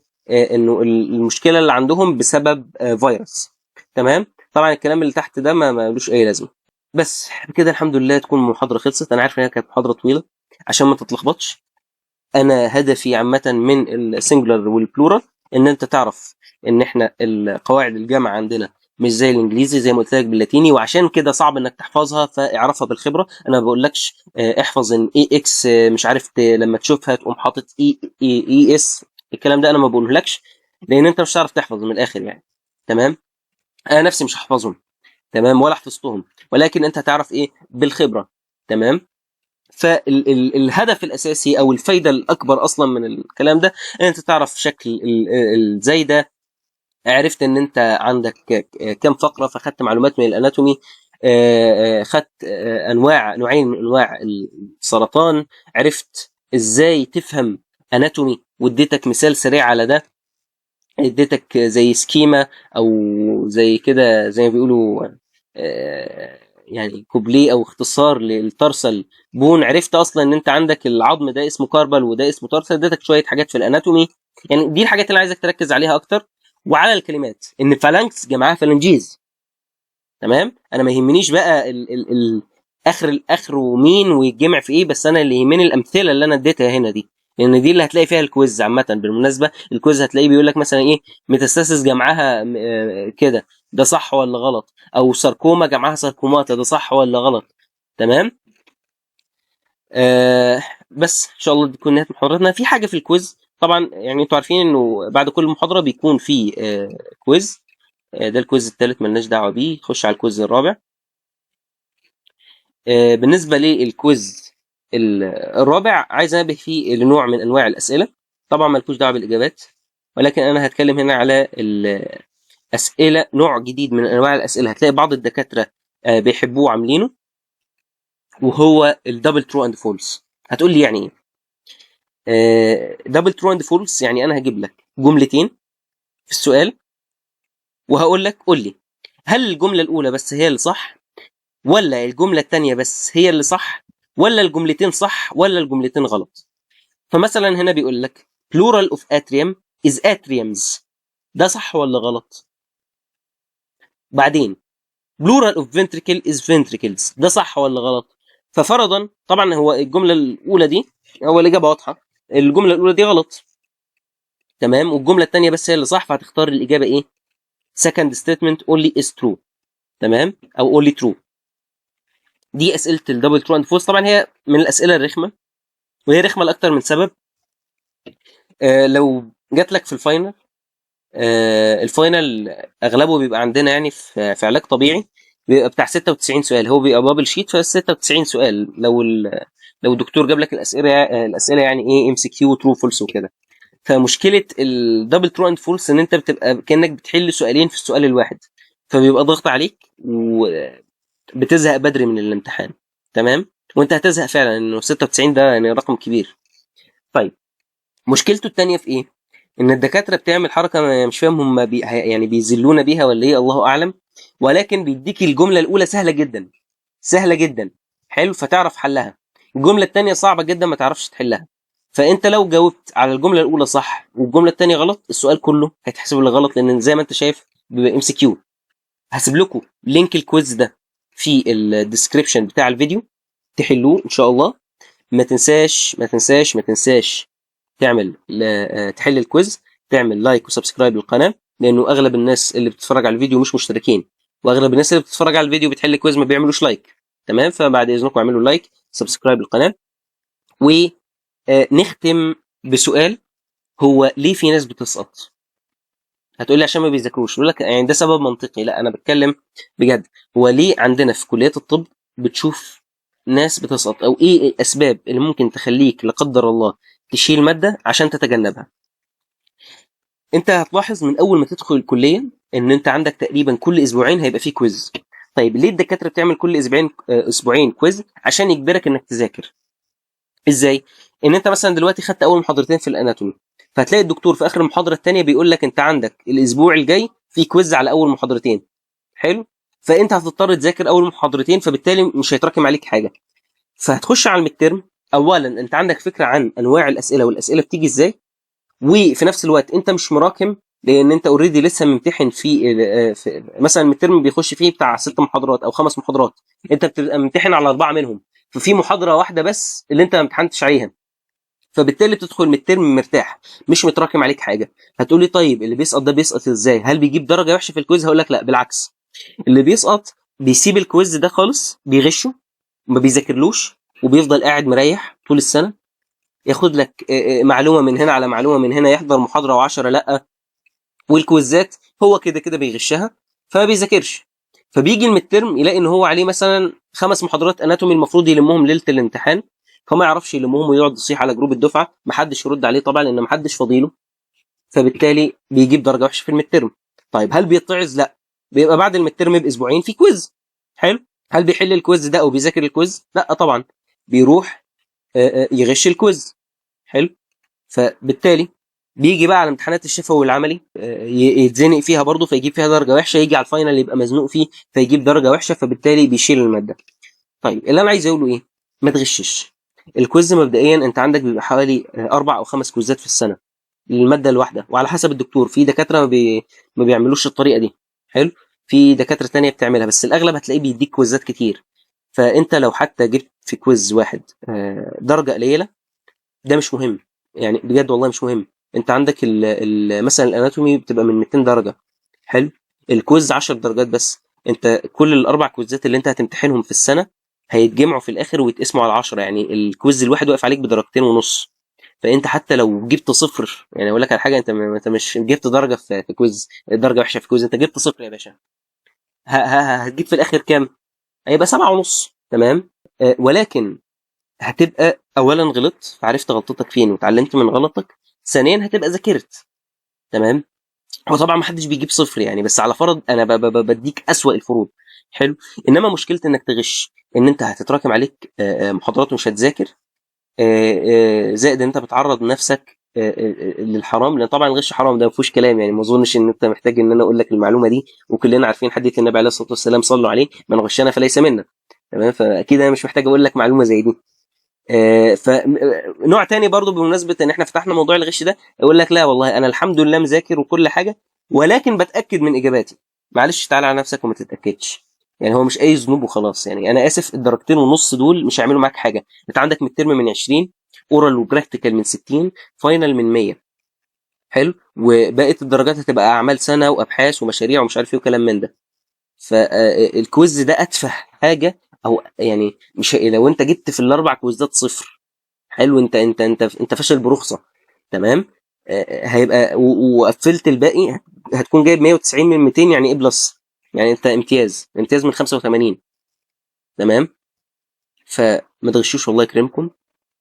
انه المشكله اللي عندهم بسبب فيروس. تمام؟ طبعا الكلام اللي تحت ده ما ملوش اي لازمه. بس بكده الحمد لله تكون المحاضره خلصت. انا عارف ان هي كانت محاضره طويله عشان ما تتلخبطش. انا هدفي عامه من السنجولار والبلورال ان انت تعرف ان احنا القواعد الجمع عندنا مش زي الانجليزي زي ما قلت لك باللاتيني، وعشان كده صعب انك تحفظها، فاعرفها بالخبره. انا ما بقولكش احفظ ان اي اكس مش عارف لما تشوفها تقوم حاطط اي اس. الكلام ده انا ما بقولهولكش، لان انت مش هتعرف تحفظ من الاخر يعني. تمام. انا نفسي مش هحفظهم، تمام، ولا حفظتهم، ولكن انت هتعرف ايه بالخبره. تمام. فالهدف الاساسي او الفايده الاكبر اصلا من الكلام ده ان انت تعرف شكل الزايده. عرفت ان انت عندك كم فقره، فخدت معلومات من الاناتومي. خدت نوعين من انواع السرطان. عرفت ازاي تفهم اناتومي، واديتك مثال سريع على ده. اديتك زي سكيما او زي كده زي ما بيقولوا يعني كوبليه او اختصار للترسل بون. عرفت اصلا ان انت عندك العظم ده اسمه كاربل وده اسمه ترسل. اديتك شويه حاجات في الاناتومي. يعني دي الحاجات اللي عايزك تركز عليها اكتر. وعلى الكلمات ان فالانكس جمعها فالنجيز. تمام. انا ما يهمنيش بقى ال الاخر ومين ويتجمع في ايه، بس انا اللي يهمني الامثله اللي انا اديتها هنا دي، لان دي اللي هتلاقي فيها الكويز. عامه بالمناسبه الكويز هتلاقيه بيقول لك مثلا ايه، ميتاستاسيس جمعها كده، ده صح ولا غلط؟ او ساركوما جمعها ساركوماتا، ده صح ولا غلط؟ تمام. آه بس ان شاء الله تكون نهايه محاضرتنا. في حاجه في الكويز طبعا، يعني انتوا عارفين انه بعد كل محاضره بيكون في كويز. ده الكويز الثالث ملناش دعوه بيه، خش على الكويز الرابع. بالنسبه للكويز الرابع عايز انبه فيه لنوع من انواع الاسئله. طبعا مالكوش دعوه بالاجابات، ولكن انا هتكلم هنا على الاسئله. نوع جديد من انواع الاسئله هتلاقي بعض الدكاتره بيحبوه عاملينه، وهو الدبل ترو اند فولس. هتقول لي يعني ايه دبل ترو اند فولس؟ يعني انا هجيب لك جملتين في السؤال، وهقول لك قول لي هل الجمله الاولى بس هي اللي صح، ولا الجمله الثانيه بس هي اللي صح، ولا الجملتين صح، ولا الجملتين غلط. فمثلا هنا بيقول لك plural of atrium is atriums، ده صح ولا غلط؟ بعدين plural of ventricle is ventricles، ده صح ولا غلط؟ ففرضا طبعا هو الجمله الاولى دي هو الاجابه واضحه، الجمله الاولى دي غلط. تمام. والجمله الثانيه بس هي اللي صح، فهتختار الاجابه ايه؟ second statement only is true. تمام، او only true. دي اسئله الدبل ترو اند فولس. طبعا هي من الاسئله الرخمه، وهي رخمه لاكتر من سبب. لو جات لك في الفاينل، الفاينل اغلبه بيبقى عندنا يعني في علاج طبيعي، بيبقى بتاع 96 سؤال. هو بيبقى بابل شيت ف 96 سؤال. لو الدكتور جاب لك الاسئله يعني ايه ام سي كيو ترو فولس وكده. فمشكله الدبل ترو اند فولس ان انت بتبقى كانك بتحل سؤالين في السؤال الواحد، فبيبقى ضغط عليك وبتزهق بدري من الامتحان. تمام. وانت هتزهق فعلا، انه 96 ده يعني رقم كبير. طيب مشكلته الثانيه في ايه؟ ان الدكاتره بتعمل حركه مش فاهم هم يعني بيذلونا بيها ولا ايه، الله اعلم. ولكن بيديك الجمله الاولى سهله جدا، سهله جدا، حلو، فتعرف حلها. الجمله الثانيه صعبه جدا ما تعرفش تحلها. فانت لو جاوبت على الجمله الاولى صح والجمله الثانيه غلط، السؤال كله هيتحسب لك غلط، لان زي ما انت شايف بيبقى ام سي كيو. هسيب لكم لينك الكويز ده في الديسكريبشن بتاع الفيديو، تحلوه ان شاء الله. ما تنساش ما تنساش ما تنساش تعمل تحل الكويز، تعمل لايك وسبسكرايب للقناه، لانه اغلب الناس اللي بتتفرج على الفيديو مش مشتركين، واغلب الناس اللي بتتفرج على الفيديو بتحل الكويز ما بيعملوش لايك. تمام. فبعد اذنكم اعملوا لايك سبسكرايب للقناه. ونختم بسؤال، هو ليه في ناس بتسقط؟ هتقول لي عشان ما بيذاكروش. اقول لك يعني ده سبب منطقي، لا انا بتكلم بجد. هو ليه عندنا في كليات الطب بتشوف ناس بتسقط، او ايه الاسباب اللي ممكن تخليك لا قدر الله تشيل ماده عشان تتجنبها؟ انت هتلاحظ من اول ما تدخل الكليه ان انت عندك تقريبا كل اسبوعين هيبقى فيه كويز. طيب ليه الدكاتره بتعمل كل اسبوعين كويز؟ عشان يجبرك انك تذاكر. ازاي؟ ان انت مثلا دلوقتي خدت اول محاضرتين في الاناتومي، فهتلاقي الدكتور في اخر المحاضره الثانيه بيقول لك انت عندك الاسبوع الجاي في كويز على اول محاضرتين. حلو. فانت هتضطر تذاكر اول محاضرتين، فبالتالي مش هيتراكم عليك حاجه. فهتخش على الميد ترم، اولا انت عندك فكره عن انواع الاسئله والاسئله بتيجي ازاي، وفي نفس الوقت انت مش مراكم، لان انت اوريدي لسه ممتحن في مثلا الترم بيخش فيه بتاع 6 محاضرات او 5 محاضرات، انت بتبقى ممتحن على 4 منهم، ففي محاضره واحده بس اللي انت ما امتحنتش عليها. فبالتالي بتدخل من الترم مرتاح، مش متراكم عليك حاجه. هتقولي طيب اللي بيسقط ده بيسقط ازاي؟ هل بيجيب درجه وحشه في الكويز؟ هقول لك لا، بالعكس. اللي بيسقط بيسيب الكويز ده خالص، بيغشه، ما بيذاكرلوش، وبيفضل قاعد مريح طول السنه، ياخد لك معلومه من هنا على معلومه من هنا، يحضر محاضره و10 لا. والكويزات هو كده كده بيغشها، فما بيذاكرش. فبيجي المترم يلاقي ان هو عليه مثلا 5 محاضرات اناتومي المفروض يلمهم ليله الامتحان، فما يعرفش يلمهم ويقعد يصيح على جروب الدفعه، محدش يرد عليه طبعا لان محدش فاضيله، فبالتالي بيجيب درجه وحشه في المترم. طيب هل بيتعظ؟ لا. بيبقى بعد المترم باسبوعين في كويز حلو. هل بيحل الكويز ده او بيذاكر الكويز؟ لا طبعا، بيروح يغش الكويز حلو. فبالتالي بيجي بقى على امتحانات الشفوي والعملي يتزنق فيها برضه فيجيب فيها درجه وحشه، يجي على الفاينل يبقى مزنوق فيه فيجيب درجه وحشه، فبالتالي بيشيل الماده. طيب اللي انا عايز اقوله ايه؟ ما تغشش. الكويز مبدئيا انت عندك بيبقى حوالي 4 أو 5 كويزات في السنه للماده الواحده، وعلى حسب الدكتور. في دكاتره ما بيعملوش الطريقه دي حلو، في دكاتره تانية بتعملها، بس الاغلب هتلاقيه بيديك كويزات كتير. فانت لو حتى جبت في كويز واحد درجه قليله، ده مش مهم، يعني بجد والله مش مهم. انت عندك مثلا الاناتومي بتبقى من 200 درجه حلو، الكويز 10 درجات بس. انت كل الاربع كويزات اللي انت هتمتحنهم في السنه هيتجمعوا في الاخر ويتقسموا على 10، يعني الكويز الواحد واقف عليك بدرجتين ونص. فانت حتى لو جبت صفر، يعني اقول لك على حاجه، انت مش جبت درجه في كويز، درجه وحشه في كويز، انت جبت صفر يا باشا، هتجيب في الاخر كام؟ هيبقى 7.5. تمام. ولكن هتبقى اولا غلطت فعرفت غلطتك فين وتعلمت من غلطك، ثانيا هتبقى ذاكرت. تمام. هو طبعا ما حدش بيجيب صفر يعني، بس على فرض انا بديك اسوأ الفروض حلو. انما مشكله انك تغش ان انت هتتراكم عليك محاضرات ومش هتذاكر، زائد ان انت بتعرض نفسك للحرام، لان طبعا الغش حرام، ده ما فيهوش كلام يعني. ما اظنش ان انت محتاج ان انا اقول لك المعلومه دي، وكلنا عارفين حديث النبي عليه الصلاه والسلام، صلوا عليه، من غشنا فليس منا. تمام. فاكيد انا مش محتاج اقول لك معلومه زي دي. فنوع تاني برضو بمناسبة ان احنا فتحنا موضوع الغش ده، يقول لك لا والله انا الحمد لله مذاكر وكل حاجة، ولكن بتأكد من اجاباتي. معلش تعالى على نفسك وما تتأكدش، يعني هو مش اي ذنوب وخلاص. يعني انا اسف، الدرجتين ونص دول مش هيعملوا معاك حاجة. انت عندك من الترم من 20، اورال وبراكتيكال من 60، فاينل من 100 حلو، وبقيه الدرجات هتبقى اعمال سنه وابحاث ومشاريع ومش عارف ايه وكلام من ده. فالكويز ده اتفه حاجه، او يعني مش لو انت جبت في الاربع كويزات صفر حلو، انت فاشل برخصه. تمام. هيبقى وقفلت الباقي هتكون جايب 190 من 200، يعني ايه بلس، يعني انت امتياز من 85. تمام. فما تغشوش الله يكرمكم،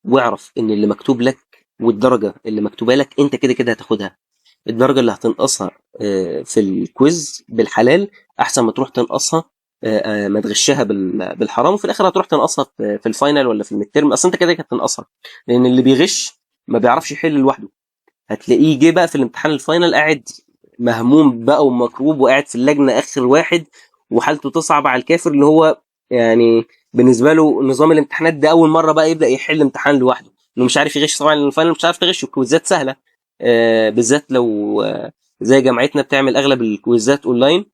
واعرف ان اللي مكتوب لك والدرجه اللي مكتوبه لك انت كده كده هتاخدها. الدرجه اللي هتنقصها في الكويز بالحلال احسن ما تروح تنقصها ما تغشها بالحرام، وفي الاخر هتروح تنقصها في الفاينل ولا في الميد، اصل انت كده كده هتنقصها. لان اللي بيغش ما بيعرفش يحل لوحده، هتلاقيه جه بقى في الامتحان الفاينل قاعد مهموم بقى ومكروب، وقاعد في اللجنه اخر واحد، وحالته تصعب على الكافر، اللي هو يعني بالنسبه له نظام الامتحانات ده اول مره بقى يبدا يحل امتحان لوحده، انه مش عارف يغش. طبعا الفاينل مش عارف تغش، والكويزات سهله بالذات لو زي جامعتنا بتعمل اغلب الكويزات اونلاين،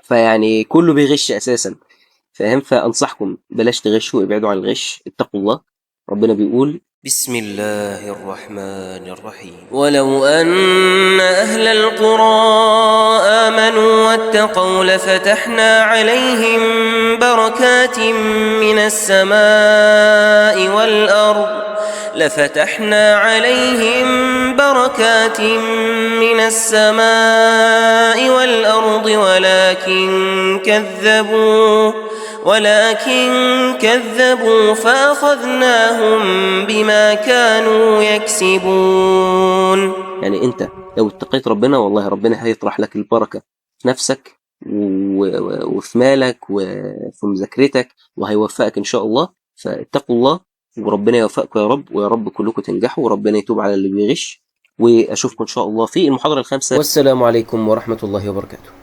فيعني كله بيغش اساسا، فاهم؟ فانصحكم بلاش تغشوا، ابعدوا عن الغش، اتقوا الله. ربنا بيقول: بسم الله الرحمن الرحيم: ولو أن أهل القرى آمنوا واتقوا لفتحنا عليهم بركات من السماء والأرض ولكن كذبوا فأخذناهم بما كانوا يكسبون. يعني انت لو اتقيت ربنا والله ربنا هيطرح لك البركة في نفسك وفي مالك وفي مذاكرتك، وهيوفقك ان شاء الله. فاتقوا الله وربنا يوفقكم يا رب، ويا رب كلكم تنجحوا، وربنا يتوب على اللي بيغش. واشوفكم ان شاء الله في المحاضرة الخامسة، والسلام عليكم ورحمة الله وبركاته.